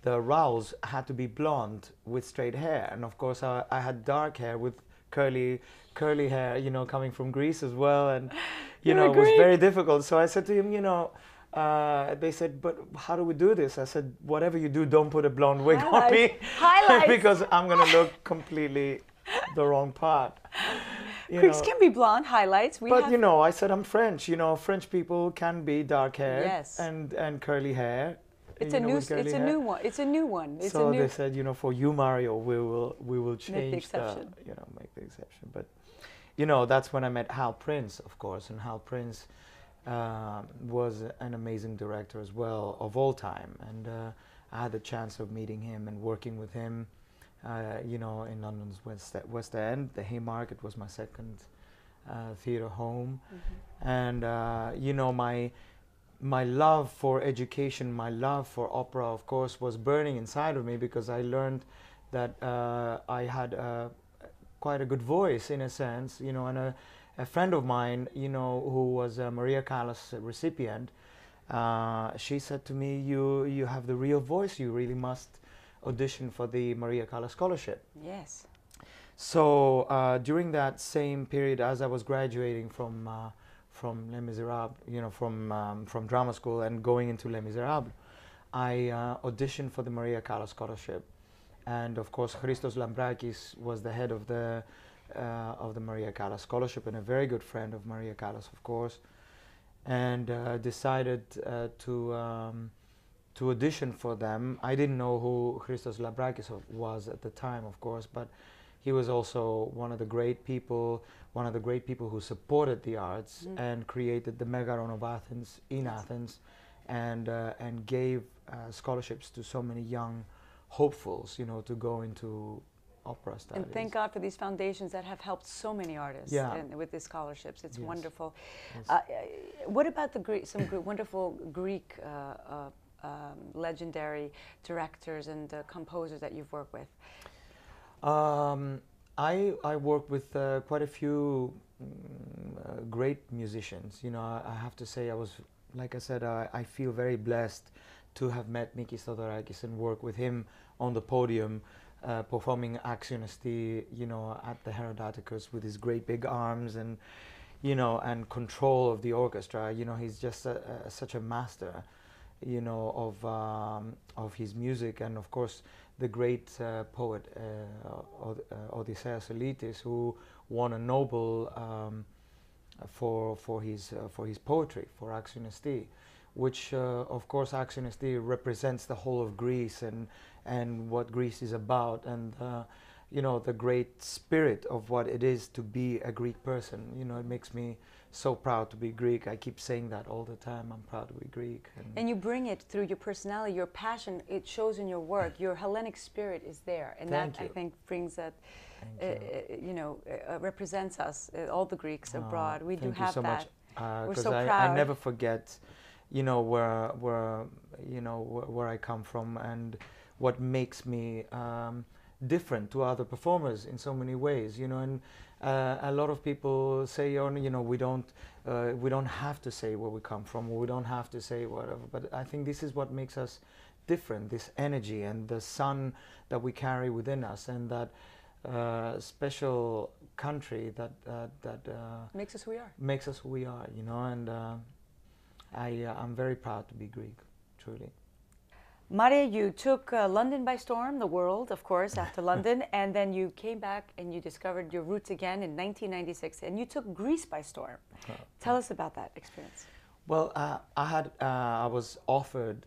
Raouls had to be blonde with straight hair. And of course, I had dark hair with curly hair, you know, coming from Greece as well. And, you know, it was very difficult. So I said to him, you know, they said, but how do we do this? I said, whatever you do, don't put a blonde wig on me. Because I'm going to look completely the wrong part. Creeks can be blonde, highlights. But you know, I said I'm French. You know, French people can be dark hair, yes, and curly hair. It's a new one. It's a new one. So they said, you know, for you, Mario, we will change make the exception. you know, make the exception. But you know, that's when I met Hal Prince, of course, and Hal Prince was an amazing director as well, of all time, and I had the chance of meeting him and working with him. You know, in London's West End, the Haymarket was my second theatre home, and you know, my love for education, my love for opera, of course, was burning inside of me, because I learned that I had quite a good voice, in a sense, you know, and a friend of mine, you know, who was a Maria Callas recipient, she said to me, you have the real voice, you really must audition for the Maria Callas Scholarship. Yes. So during that same period, as I was graduating from Les Miserables, you know, from drama school and going into Les Miserables, I auditioned for the Maria Callas Scholarship, And of course, Christos Lambrakis was the head of the Maria Callas Scholarship and a very good friend of Maria Callas, of course, and decided to audition for them. I didn't know who Christos Lambrakis was at the time, of course, but he was also one of the great people who supported the arts and created the Megaron of Athens in Athens, and gave scholarships to so many young hopefuls, you know, to go into opera studies. And thank God for these foundations that have helped so many artists with these scholarships. It's wonderful. Yes. What about some wonderful Greek legendary directors and composers that you've worked with? I worked with quite a few great musicians. You know, I have to say, like I said, I feel very blessed to have met Mikis Theodorakis and work with him on the podium, performing Axion Esti, you know, at the Herodoticus with his great big arms and, you know, and control of the orchestra. You know, he's just such a master, you know, of his music. And of course, the great poet Odysseus Elitis, who won a Nobel for his poetry, for Axion Esti, which of course Axion Esti represents the whole of Greece and what Greece is about, and you know, the great spirit of what it is to be a Greek person. You know, it makes me so proud to be Greek. I keep saying that all the time. I'm proud to be Greek. And you bring it through your personality, your passion. It shows in your work. Your Hellenic spirit is there, and that I think brings that. You know, represents us, all the Greeks abroad. We do have that. We're so proud. I never forget, you know, where I come from and what makes me different to other performers in so many ways. You know, and a lot of people say, oh, you know, we don't have to say where we come from, or we don't have to say whatever. But I think this is what makes us different: this energy and the sun that we carry within us, and that special country that makes us who we are. Makes us who we are, you know. And I'm very proud to be Greek, truly. Mario, you took London by storm, the world, of course, after London, and then you came back and you discovered your roots again in 1996, and you took Greece by storm. Tell us about that experience. Well, I was offered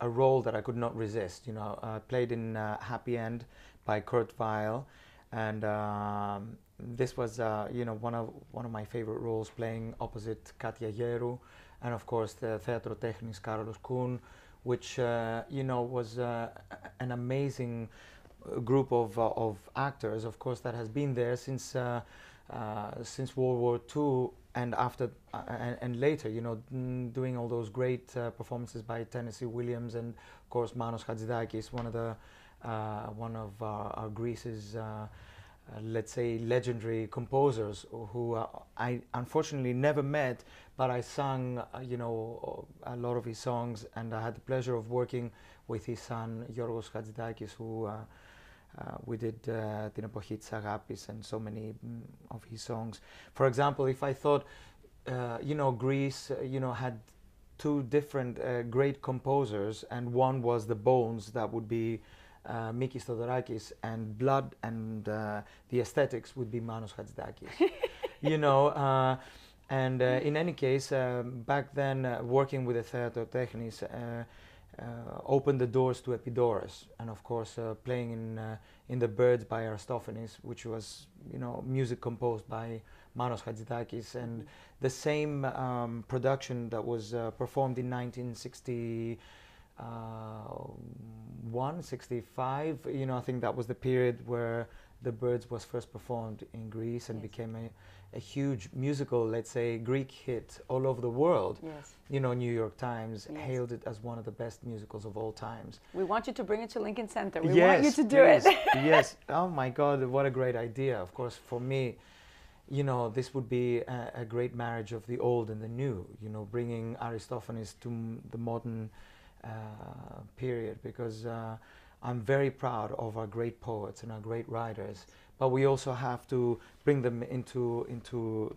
a role that I could not resist. You know, I played in Happy End by Kurt Weill, and this was you know, one of my favorite roles, playing opposite Katia Geru, and of course the Theatro Technis Carlos Kuhn, which you know, was an amazing group of actors, of course, that has been there since World War II and after and later, you know, doing all those great performances by Tennessee Williams and of course Manos Hadzidakis, one of our Greece's let's say legendary composers, who I unfortunately never met, but I sang you know, a lot of his songs, and I had the pleasure of working with his son Giorgos Hadzidakis, who we did Την εποχή της αγάπης and so many of his songs. For example, if I thought you know, Greece you know, had two different great composers, and one was the bones, that would be Mikis Theodorakis, and blood and the aesthetics would be Manos Hadzidakis. You know, and in any case, back then working with the Theatro Technis opened the doors to Epidaurus, and of course playing in The Birds by Aristophanes, which was, you know, music composed by Manos Hadzidakis, and the same production that was performed in 1961, 65, you know, I think that was the period where The Birds was first performed in Greece and became a huge musical, let's say, Greek hit all over the world. Yes. You know, New York Times hailed it as one of the best musicals of all times. We want you to bring it to Lincoln Center. We want you to do it. Yes. Oh my God, what a great idea. Of course, for me, you know, this would be a great marriage of the old and the new, you know, bringing Aristophanes to the modern period, because I'm very proud of our great poets and our great writers, but we also have to bring them into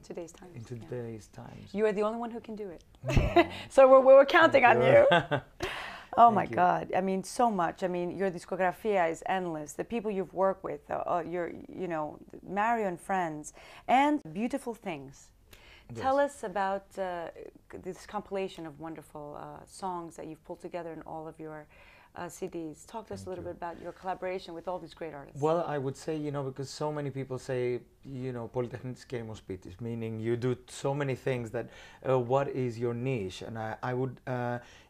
today's times. Today's times. You are the only one who can do it. So we're counting on you. Oh my God! I mean, so much. I mean, your discografia is endless. The people you've worked with, your, you know, Mario and friends, and beautiful things. Yes. Tell us about this compilation of wonderful songs that you've pulled together in all of your CDs. Talk to us a little bit about your collaboration with all these great artists. Well, I would say, you know, because so many people say, you know, πολυτεχνίτης και ιμοσπίτης, meaning you do so many things that what is your niche? And I would,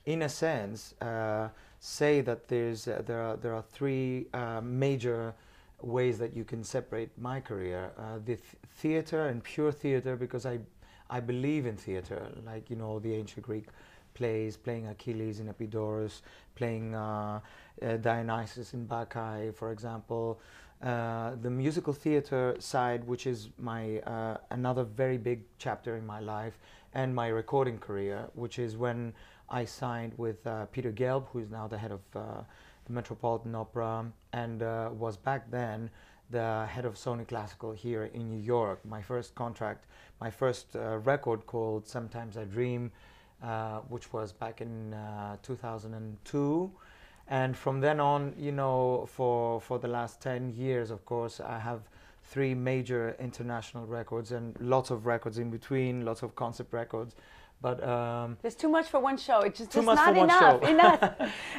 in a sense, say that there are three major ways that you can separate my career. The theater and pure theater, because I believe in theater, like, you know, the ancient Greek plays, playing Achilles in Epidaurus, playing Dionysus in Bacchae, for example. The musical theater side, which is my another very big chapter in my life, and my recording career, which is when I signed with Peter Gelb, who is now the head of the Metropolitan Opera, and was back then the head of Sony Classical here in New York. My first contract, my first record called Sometimes I Dream, which was back in 2002. And from then on, you know, for the last 10 years, of course, I have 3 major international records and lots of records in between, lots of concept records. But there's too much for one show. It's just too much not for one enough. show. Enough.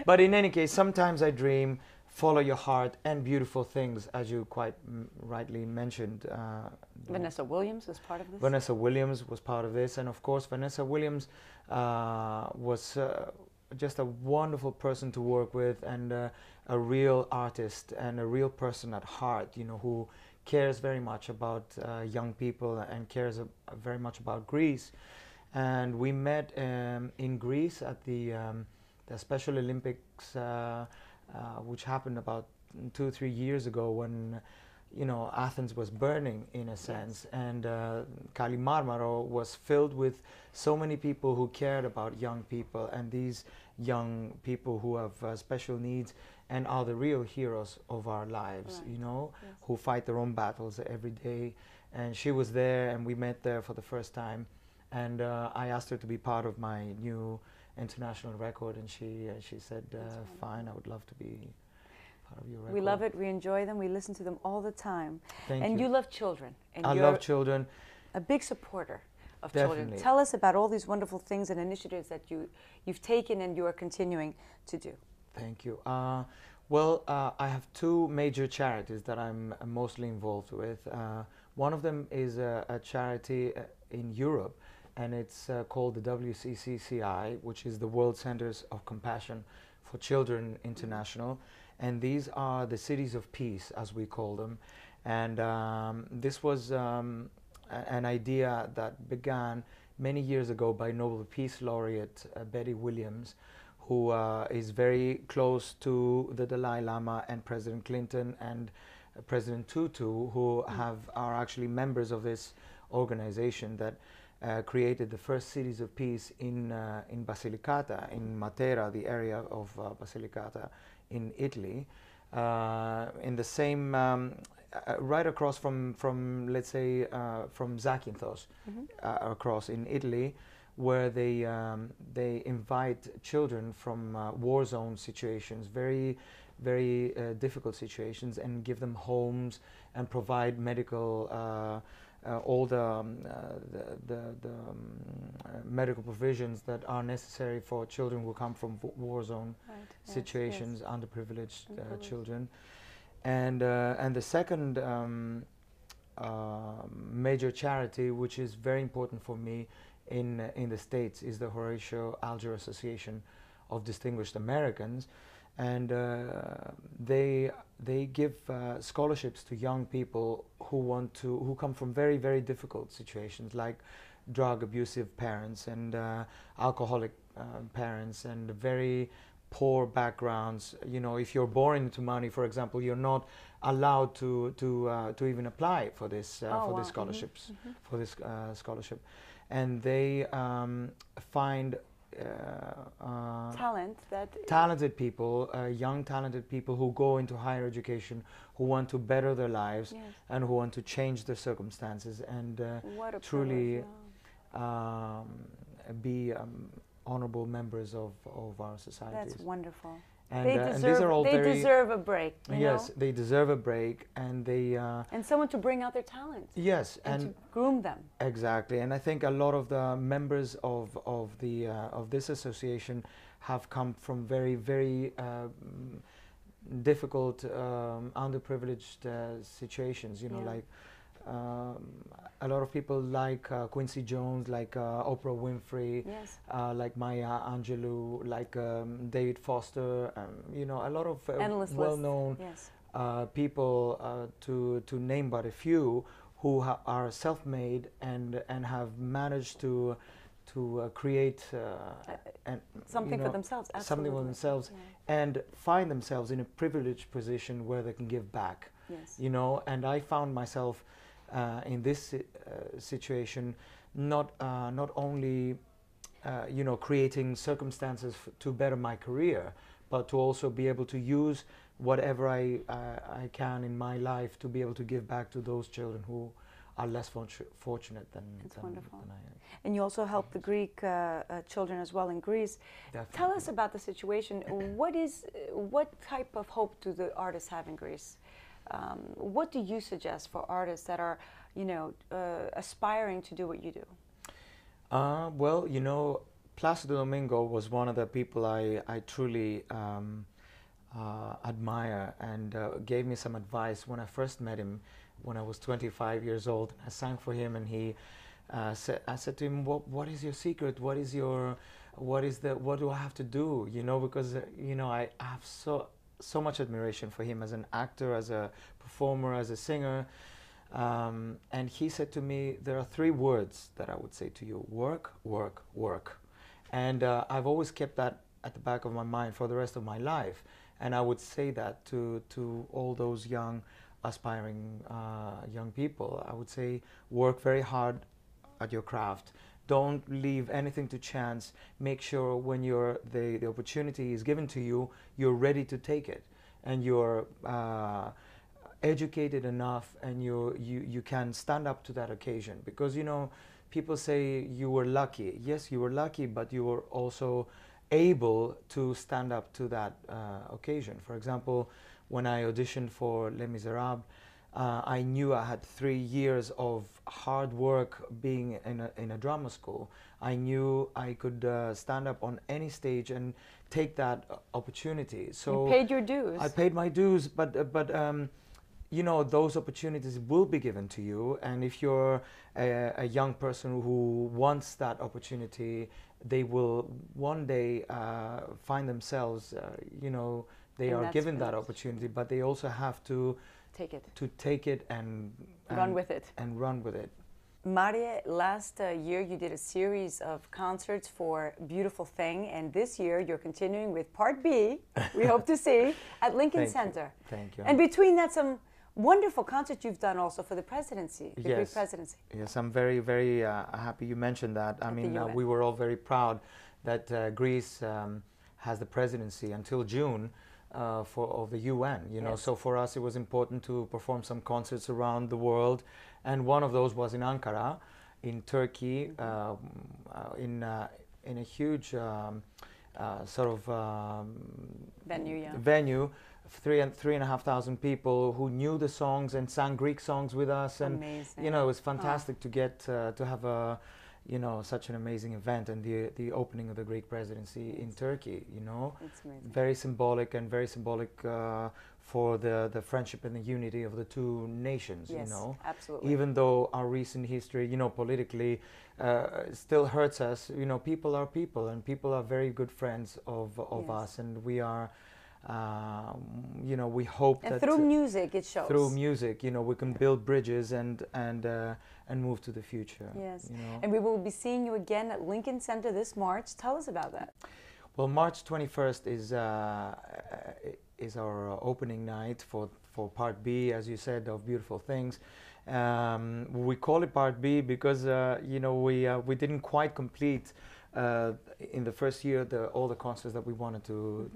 But in any case, Sometimes I Dream, Follow Your Heart, and Beautiful Things, as you quite rightly mentioned. Vanessa Williams was part of this? Vanessa Williams was part of this. And of course, Vanessa Williams was just a wonderful person to work with, and a real artist and a real person at heart, you know, who cares very much about young people and cares very much about Greece. And we met in Greece at the Special Olympics, which happened about 2-3 years ago, when, you know, Athens was burning in a sense, and Kalimera was filled with so many people who cared about young people, and these young people who have special needs and are the real heroes of our lives, you know, who fight their own battles every day. And she was there, and we met there for the first time, and I asked her to be part of my new international record, and she said, fine, I would love to be part of your record. We love it, we enjoy them, we listen to them all the time. Thank and you. you love children. And I love children. A big supporter of Definitely. children. Tell us about all these wonderful things and initiatives that you've taken and you are continuing to do. Thank you. Well, I have 2 major charities that I'm mostly involved with. One of them is a charity in Europe, and it's called the WCCCI, which is the World Centers of Compassion for Children International. And these are the cities of peace, as we call them. And this was an idea that began many years ago by Nobel Peace Laureate Betty Williams, who is very close to the Dalai Lama and President Clinton and President Tutu, who are actually members of this organization that created the first cities of peace in Basilicata, in Matera, the area of Basilicata in Italy, in the same, right across from let's say, from Zakynthos, across in Italy, where they invite children from war zone situations, very difficult situations, and give them homes and provide medical all the medical provisions that are necessary for children who come from war zone situations, underprivileged children. And the second major charity, which is very important for me in the States, is the Horatio Alger Association of Distinguished Americans, and they give scholarships to young people who come from very difficult situations, like drug abusive parents and alcoholic parents and very poor backgrounds. You know, if you're born into money, for example, you're not allowed to even apply for this scholarships, for this scholarship, and they find talented people, young talented people who go into higher education, who want to better their lives and who want to change their circumstances and truly be honorable members of our societies. That's wonderful. And, and these are all they deserve a break. Yes, know? they deserve a break, and they and someone to bring out their talent. Yes, and to groom them. Exactly, and I think a lot of the members of this association have come from very difficult, underprivileged situations. You know, like a lot of people like Quincy Jones, like Oprah Winfrey, yes. Like Maya Angelou, like David Foster. You know, a lot of well-known yes. people, to name but a few, who are self-made and have managed to create something for themselves. Absolutely. Something for themselves, and find themselves in a privileged position where they can give back. Yes. You know, and I found myself in this situation, not only you know, creating circumstances to better my career, but to also be able to use whatever I can in my life to be able to give back to those children who are less fortunate than I am. And you also help the Greek children as well in Greece. Definitely. Tell us about the situation. What type of hope do the artists have in Greece? What do you suggest for artists that are, you know, aspiring to do what you do? Well, you know, Placido Domingo was one of the people I truly admire, and gave me some advice when I first met him when I was 25 years old. I sang for him, and he I said to him, what is your secret? What do I have to do? You know, because you know, I have so much admiration for him as an actor, as a performer, as a singer. And he said to me, there are 3 words that I would say to you: work, work, work. And I've always kept that at the back of my mind for the rest of my life. And I would say that to all those young, aspiring young people. I would say, work very hard at your craft. Don't leave anything to chance. Make sure when the opportunity is given to you, you're ready to take it, and you're educated enough, and you can stand up to that occasion. Because, you know, people say you were lucky. Yes, you were lucky, but you were also able to stand up to that occasion. For example, when I auditioned for Les Miserables, I knew I had 3 years of hard work being in a drama school. I knew I could stand up on any stage and take that opportunity. So you paid your dues. I paid my dues, but you know, those opportunities will be given to you, and if you're a young person who wants that opportunity, they will one day find themselves, you know, they are given that opportunity, but they also have to take it and run with it. Mario, last year you did a series of concerts for Beautiful Thing, and this year you're continuing with Part B, we hope to see, at Lincoln Center. Thank you. And between that, some wonderful concerts you've done also for the presidency, the Greek presidency. Yes, I'm very, very happy you mentioned that. I mean, we were all very proud that Greece has the presidency until June of the UN, you know. So for us it was important to perform some concerts around the world, and one of those was in Ankara, in Turkey, in a huge sort of venue. 3,500 people who knew the songs and sang Greek songs with us, and you know, it was fantastic to get to have a, you know, such an amazing event, and the opening of the Greek presidency in Turkey. You know, it's amazing. Very symbolic, and very symbolic for the friendship and the unity of the 2 nations. Yes, you know, absolutely. Even though our recent history, you know, politically still hurts us, you know, people are people, and people are very good friends of us, and we are. You know, we hope that through music it shows. Through music, you know, we can build bridges and move to the future. Yes, you know? And we will be seeing you again at Lincoln Center this March. Tell us about that. Well, March 21st is our opening night for Part B, as you said, of Beautiful Things. We call it Part B because you know, we didn't quite complete in the first year all the concerts that we wanted to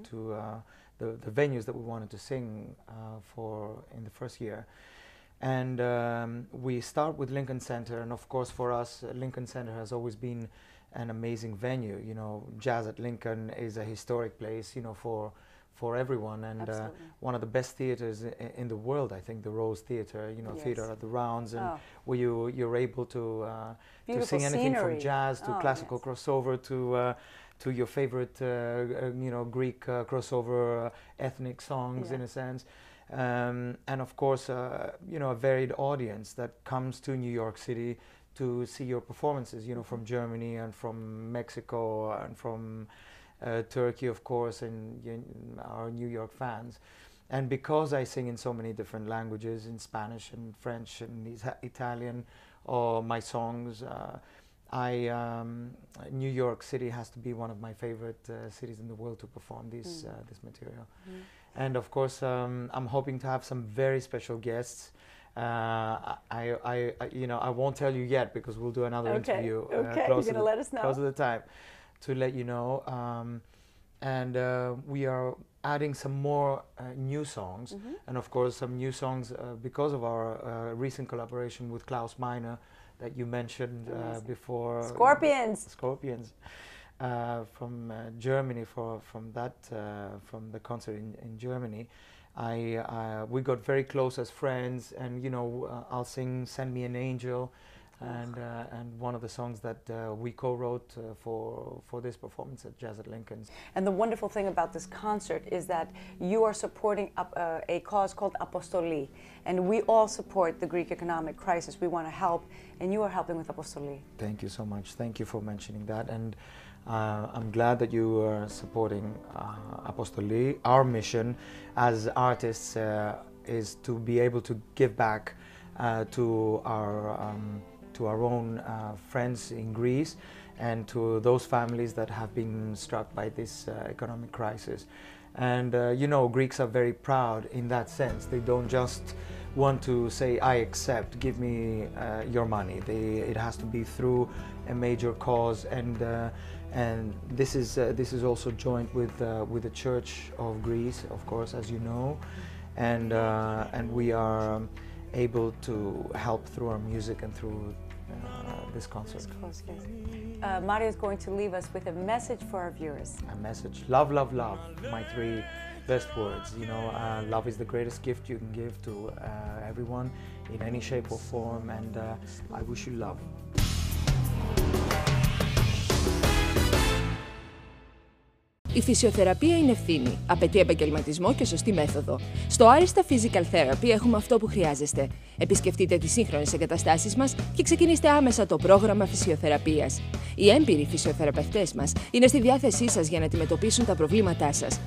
the venues that we wanted to sing for in the first year. And we start with Lincoln Center, and of course for us, Lincoln Center has always been an amazing venue. You know, Jazz at Lincoln is a historic place, you know, for everyone, and one of the best theaters in the world, I think, the Rose Theater, you know, theater at the Rounds, and where you're able to sing anything from jazz to classical crossover to your favorite, you know, Greek crossover ethnic songs in a sense. And of course, you know, a varied audience that comes to New York City to see your performances, you know, from Germany and from Mexico and from Turkey, of course, and our New York fans. And because I sing in so many different languages, in Spanish and French and Italian, or my songs, New York City has to be one of my favorite cities in the world to perform this material. And of course, I'm hoping to have some very special guests. You know, I won't tell you yet because we'll do another interview closer to the time to let you know. And we are adding some more new songs, and of course some new songs because of our recent collaboration with Klaus Meine that you mentioned before. Scorpions from Germany, from the concert in Germany. We got very close as friends, and you know, I'll sing "Send Me an Angel," and one of the songs that we co-wrote for this performance at Jazz at Lincoln. And the wonderful thing about this concert is that you are supporting a cause called Apostoli, and we all support the Greek economic crisis. We want to help, and you are helping with Apostoli. Thank you so much. Thank you for mentioning that, and I'm glad that you are supporting Apostoli. Our mission as artists is to be able to give back to our own friends in Greece and to those families that have been struck by this economic crisis. And you know, Greeks are very proud in that sense. They don't just want to say, I accept, give me your money. It has to be through a major cause, and this is also joined with the Church of Greece, of course, as you know, and we are able to help through our music and through this concert. Mario is going to leave us with a message for our viewers. A message: love, love, love. My three best words. You know, love is the greatest gift you can give to everyone in any shape or form, and I wish you love. Η φυσιοθεραπεία είναι ευθύνη, απαιτεί επαγγελματισμό και σωστή μέθοδο. Στο Άριστα Physical Therapy έχουμε αυτό που χρειάζεστε. Επισκεφτείτε τις σύγχρονες εγκαταστάσεις μας και ξεκινήστε άμεσα το πρόγραμμα φυσιοθεραπείας. Οι έμπειροι φυσιοθεραπευτές μας είναι στη διάθεσή σας για να αντιμετωπίσουν τα προβλήματά σας.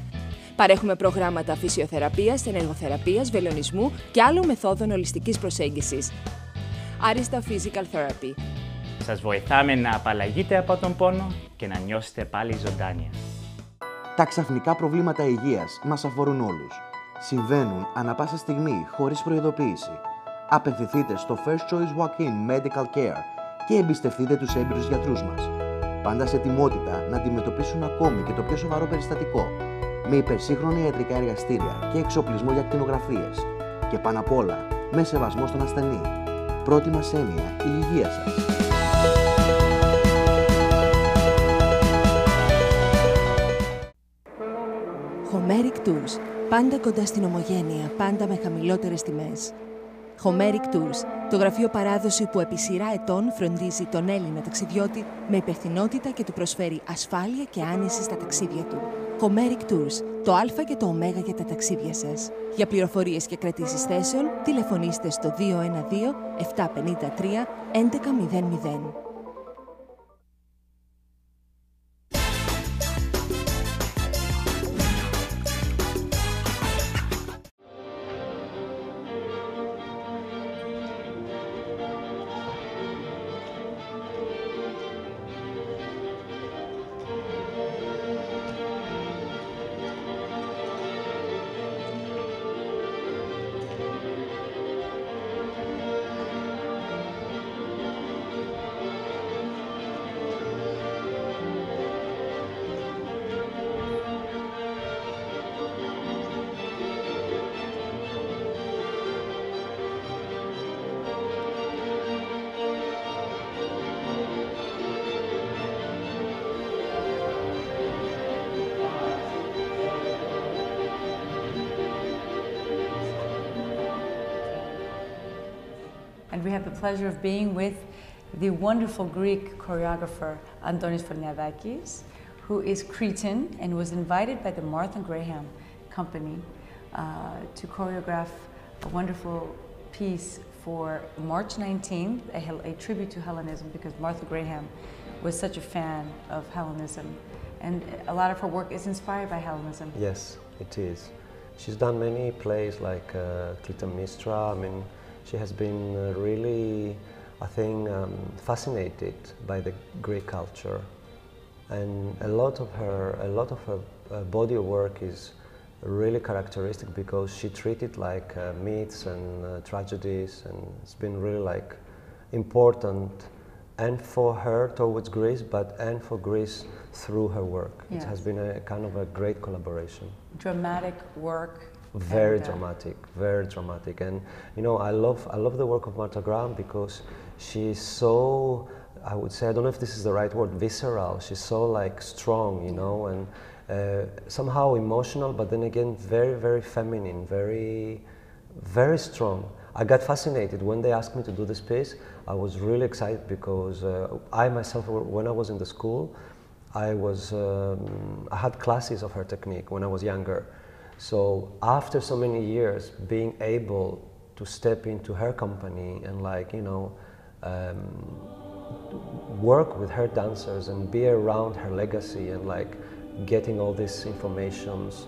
Παρέχουμε προγράμματα φυσιοθεραπείας, ενεργοθεραπείας, βελονισμού και άλλων μεθόδων ολιστικής προσέγγισης. Άριστα Physical Therapy. Σας βοηθάμε να απαλλαγείτε από τον πόνο και να νιώσετε πάλι ζωντάνια. Τα ξαφνικά προβλήματα υγείας μας αφορούν όλους. Συμβαίνουν ανά πάσα στιγμή, χωρίς προειδοποίηση. Απευθυνθείτε στο First Choice Walk-in Medical Care και εμπιστευτείτε τους έμπειρους γιατρούς μας. Πάντα σε ετοιμότητα να αντιμετωπίσουν ακόμη και το πιο σοβαρό περιστατικό, με υπερσύγχρονα ιατρικά εργαστήρια και εξοπλισμό για ακτινογραφίες. Και πάνω απ' όλα, με σεβασμό στον ασθενή. Πρώτη μας έννοια, η υγεία σας. Homeric Tours. Πάντα κοντά στην ομογένεια, πάντα με χαμηλότερες τιμές. Homeric Tours. Το γραφείο παράδοση που επί σειρά ετών φροντίζει τον Έλληνα ταξιδιώτη με υπευθυνότητα και του προσφέρει ασφάλεια και άνεση στα ταξίδια του. Homeric Tours. Το Α και το Ω για τα ταξίδια σας. Για πληροφορίες και κρατήσεις θέσεων, τηλεφωνήστε στο 212 753 1100. And we have the pleasure of being with the wonderful Greek choreographer Antonis Forniadakis, who is Cretan and was invited by the Martha Graham Company to choreograph a wonderful piece for March 19th, a tribute to Hellenism, because Martha Graham was such a fan of Hellenism. And a lot of her work is inspired by Hellenism. Yes, it is. She's done many plays like Clytemnestra. I mean, she has been really, I think, fascinated by the Greek culture. And a lot of her body of work is really characteristic because she treated like myths and tragedies, and it's been really like important, and for her towards Greece, and for Greece through her work. Yes. It has been a kind of a great collaboration. Dramatic work. Very dramatic, very dramatic. And you know, I love the work of Martha Graham because she's so, I would say, I don't know if this is the right word, visceral. She's so like strong, you know, and somehow emotional, but then again very, very feminine, very, very strong. I got fascinated when they asked me to do this piece. I was really excited because I myself, when I was in the school, I had classes of her technique when I was younger. So after so many years, being able to step into her company and like, you know, work with her dancers and be around her legacy and like getting all these informations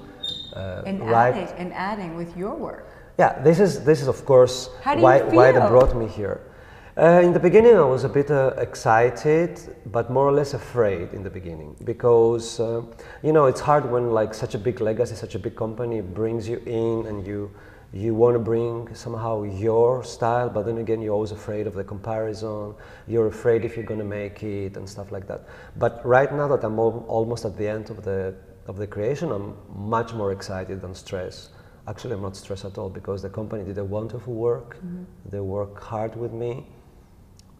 and adding with your work. Yeah, this is of course why they brought me here. In the beginning, I was a bit excited, but more or less afraid in the beginning because you know, it's hard when like such a big legacy, such a big company brings you in, and you want to bring somehow your style, but then again, you're always afraid of the comparison. You're afraid if you're going to make it and stuff like that. But right now that I'm almost at the end of the creation, I'm much more excited than stressed. Actually, I'm not stressed at all because the company did a wonderful work. Mm-hmm. They work hard with me.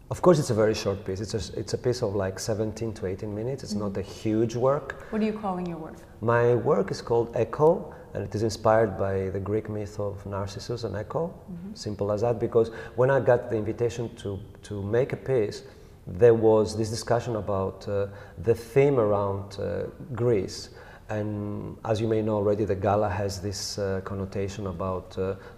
Of course, it's a very short piece. It's a piece of like 17 to 18 minutes. It's not a huge work. What are you calling your work? My work is called Echo, and it is inspired by the Greek myth of Narcissus and Echo. Mm-hmm. Simple as that, because when I got the invitation to make a piece, there was this discussion about the theme around Greece. And as you may know already, the gala has this connotation about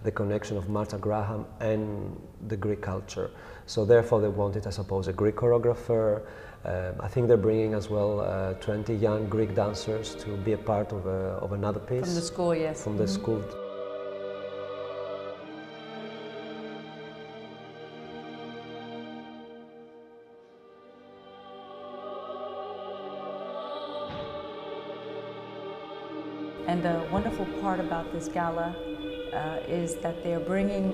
the connection of Martha Graham and the Greek culture. So therefore they wanted, I suppose, a Greek choreographer. I think they're bringing as well 20 young Greek dancers to be a part of another piece. From the school, yes. From the school. And the wonderful part about this gala is that they are bringing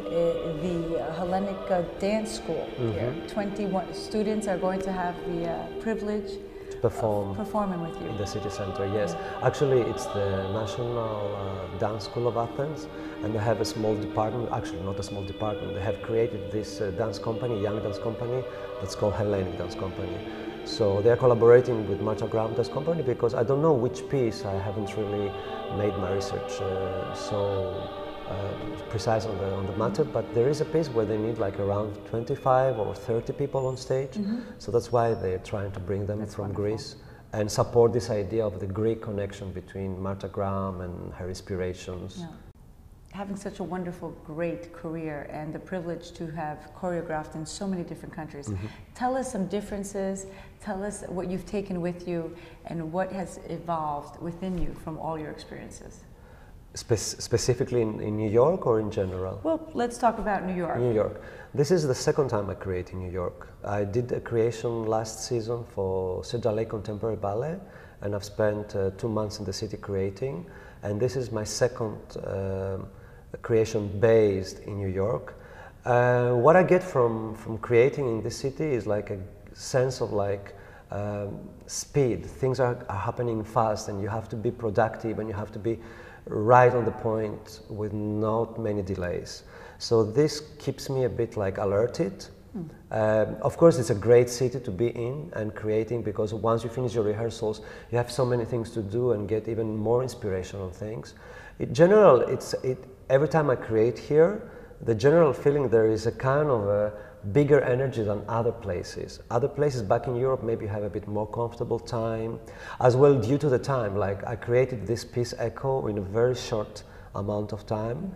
the Hellenic dance school here. 21 students are going to have the privilege to perform performing with you in the city center. Yes, yeah. Actually, it's the National Dance School of Athens, and they have a small department. Actually, not a small department. They have created this dance company, young dance company, that's called Hellenic Dance Company. So they are collaborating with Martha Graham Dance Company because I don't know which piece. I haven't really made my research so precise on the matter, but there is a piece where they need like around 25 or 30 people on stage. Mm-hmm. So that's why they're trying to bring them from Greece and support this idea of the Greek connection between Martha Graham and her inspirations. Yeah. Having such a wonderful, great career and the privilege to have choreographed in so many different countries. Mm-hmm. Tell us some differences, tell us what you've taken with you and what has evolved within you from all your experiences. Specifically in New York or in general? Well, let's talk about New York. New York. This is the second time I create in New York. I did a creation last season for Cedar Contemporary Ballet, and I've spent 2 months in the city creating, and this is my second creation based in New York. What I get from creating in this city is like a sense of like speed. Things are happening fast, and you have to be productive, and you have to be right on the point with not many delays. So this keeps me a bit like alerted. Of course, it's a great city to be in and creating, because once you finish your rehearsals, you have so many things to do and get even more inspiration on things. In general, every time I create here, the general feeling there is a kind of a bigger energy than other places. Other places back in Europe maybe have a bit more comfortable time, as well due to the time. Like I created this piece Echo in a very short amount of time.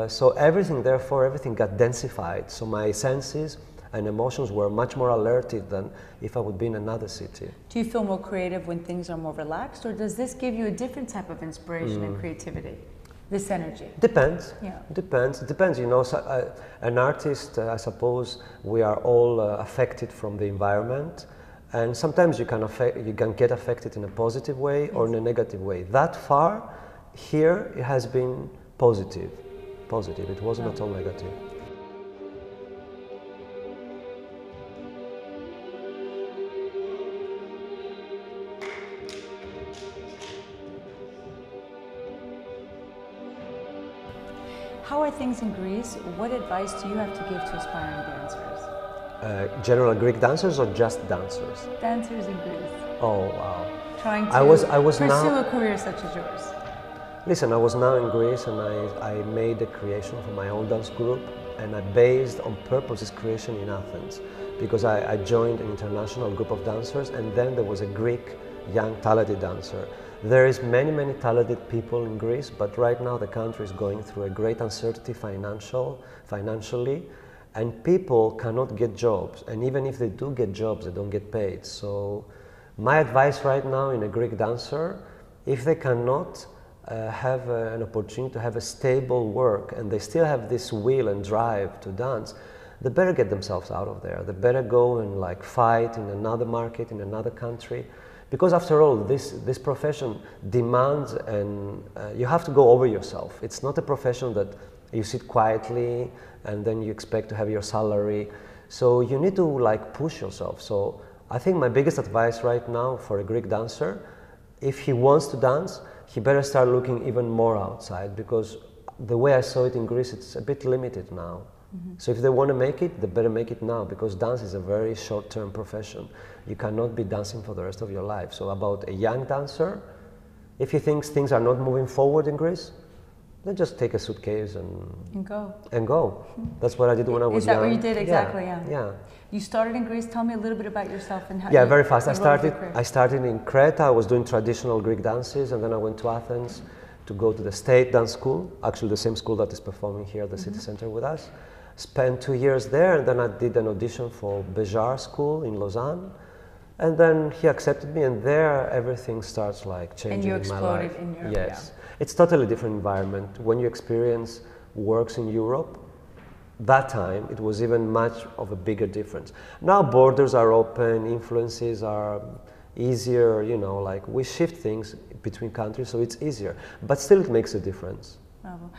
So everything, therefore, everything got densified. So my senses and emotions were much more alerted than if I would be in another city. Do you feel more creative when things are more relaxed, or does this give you a different type of inspiration and creativity? This energy? Depends. Yeah. Depends. It depends. You know, so, an artist, I suppose, we are all affected from the environment, and sometimes you can get affected in a positive way or in a negative way. That far, here it has been positive. Positive. It wasn't at all negative. How are things in Greece? What advice do you have to give to aspiring dancers? General Greek dancers or just dancers? Dancers in Greece. Oh, wow. Trying to pursue a career such as yours. Listen, I was now in Greece and I made a creation for my own dance group, and I based on purpose this creation in Athens because I joined an international group of dancers, and then there was a Greek young talented dancer. There is many talented people in Greece, but right now the country is going through a great uncertainty financially, and people cannot get jobs, and even if they do get jobs, they don't get paid. So my advice right now in a Greek dancer, if they cannot have an opportunity to have a stable work and they still have this will and drive to dance, they better get themselves out of there. They better go and like fight in another market, in another country. Because after all, this profession demands, and you have to go over yourself. It's not a profession that you sit quietly and then you expect to have your salary. So you need to like push yourself. So I think my biggest advice right now for a Greek dancer, if he wants to dance, he better start looking even more outside, because the way I saw it in Greece, it's a bit limited now. So if they want to make it, they better make it now, because dance is a very short-term profession. You cannot be dancing for the rest of your life. So about a young dancer, if he thinks things are not moving forward in Greece, then just take a suitcase and go. And go. That's what I did when I was young. Is that what you did? Exactly, yeah. You started in Greece. Tell me a little bit about yourself and how you very fast. I started in Crete. I was doing traditional Greek dances, and then I went to Athens to go to the state dance school, actually the same school that is performing here at the city center with us. Spent 2 years there, and then I did an audition for Bejar School in Lausanne, and then he accepted me, and there everything starts like changing in my life. And you exploded in Europe. Yes, it's totally different environment. When you experience works in Europe, that time it was even much of a bigger difference. Now borders are open, influences are easier, you know, like we shift things between countries, so it's easier, but still it makes a difference. Bravo.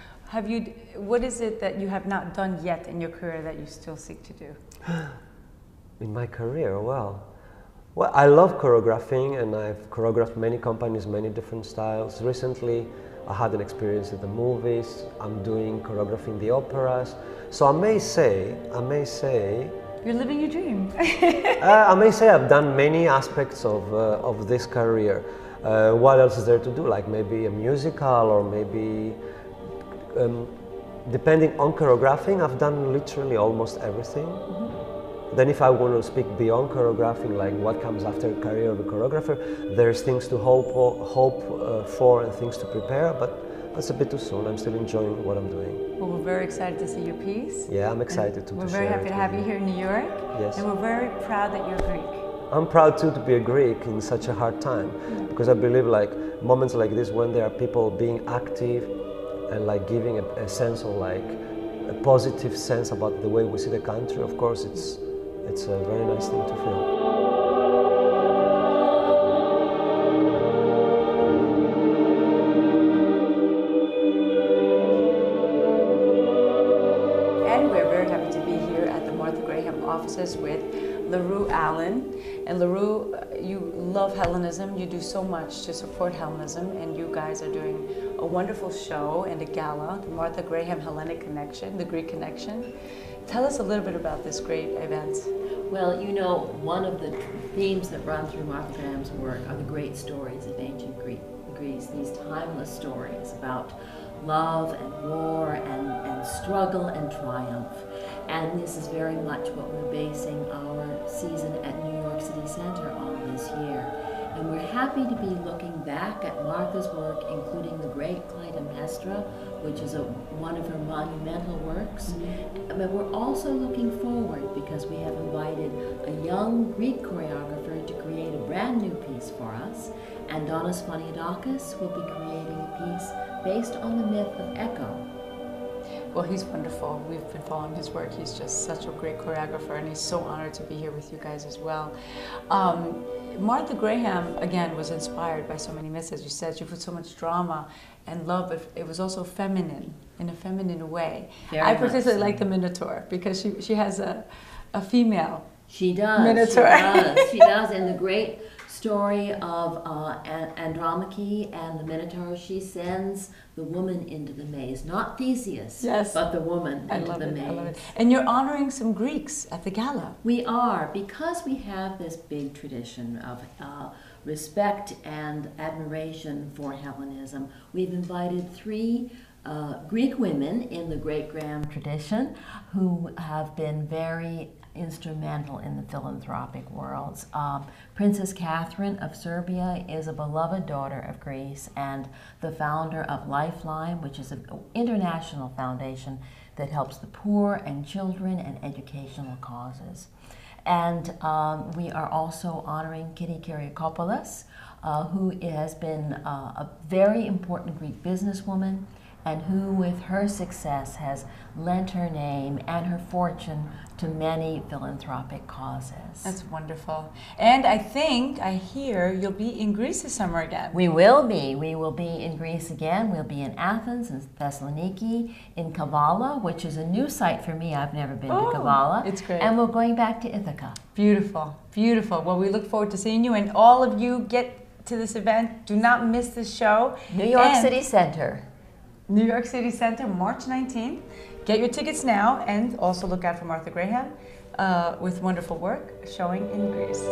What is it that you have not done yet in your career that you still seek to do? In my career, well, I love choreographing, and I've choreographed many companies, many different styles. Recently, I had an experience in the movies. I'm doing choreography in the operas. So I may say, you're living your dream. I may say I've done many aspects of this career. What else is there to do? Like maybe a musical, or maybe, depending on choreographing, I've done literally almost everything. Then if I want to speak beyond choreographing, like what comes after a career of a choreographer, there's things to hope for and things to prepare, but that's a bit too soon. I'm still enjoying what I'm doing. Well, we're very excited to see your piece. Yeah, I'm excited to share it. We're very happy to have you here in New York. Yes. And we're very proud that you're Greek. I'm proud too to be a Greek in such a hard time, because I believe like moments like this, when there are people being active and like giving a sense of like a positive sense about the way we see the country, of course it's a very nice thing to feel. And we're very happy to be here at the Martha Graham offices with LaRue Allen. And LaRue, you love Hellenism. You do so much to support Hellenism, and you guys are doing a wonderful show and a gala, the Martha Graham Hellenic Connection, the Greek Connection. Tell us a little bit about this great event. Well, you know, one of the themes that run through Martha Graham's work are the great stories of ancient Greece, these timeless stories about love and war and struggle and triumph. And this is very much what we're basing our season at New York City Center on this year. And we're happy to be looking back at Martha's work, including the great Clytemnestra, which is one of her monumental works. But we're also looking forward because we have invited a young Greek choreographer to create a brand new piece for us. And Donis Faniadakis will be creating a piece based on the myth of Echo. Well, he's wonderful. We've been following his work. He's just such a great choreographer, and he's so honored to be here with you guys as well. Martha Graham, again, was inspired by so many myths, as you said. She put so much drama and love, but it was also feminine, in a feminine way. I particularly like the Minotaur, because she has a female Minotaur. She does. In the great story of Andromache and the Minotaur, she sends the woman into the maze, not Theseus, but the woman into the maze. I love it. And you're honoring some Greeks at the gala. We are, because we have this big tradition of respect and admiration for Hellenism. We've invited 3 Greek women in the great Graham tradition who have been very instrumental in the philanthropic worlds. Princess Catherine of Serbia is a beloved daughter of Greece and the founder of Lifeline, which is an international foundation that helps the poor and children and educational causes. And we are also honoring Kitty Kyriakopoulos, who has been a very important Greek businesswoman, and who, with her success, has lent her name and her fortune to many philanthropic causes. That's wonderful. And I hear you'll be in Greece this summer again. We will be. We will be in Greece again. We'll be in Athens, in Thessaloniki, in Kavala, which is a new site for me. I've never been to Kavala. It's great. And we're going back to Ithaca. Beautiful, beautiful. Well, we look forward to seeing you, and all of you get to this event. Do not miss this show. New York City Center. New York City Center, March 19th. Get your tickets now, and also look out for Martha Graham with wonderful work showing in Greece.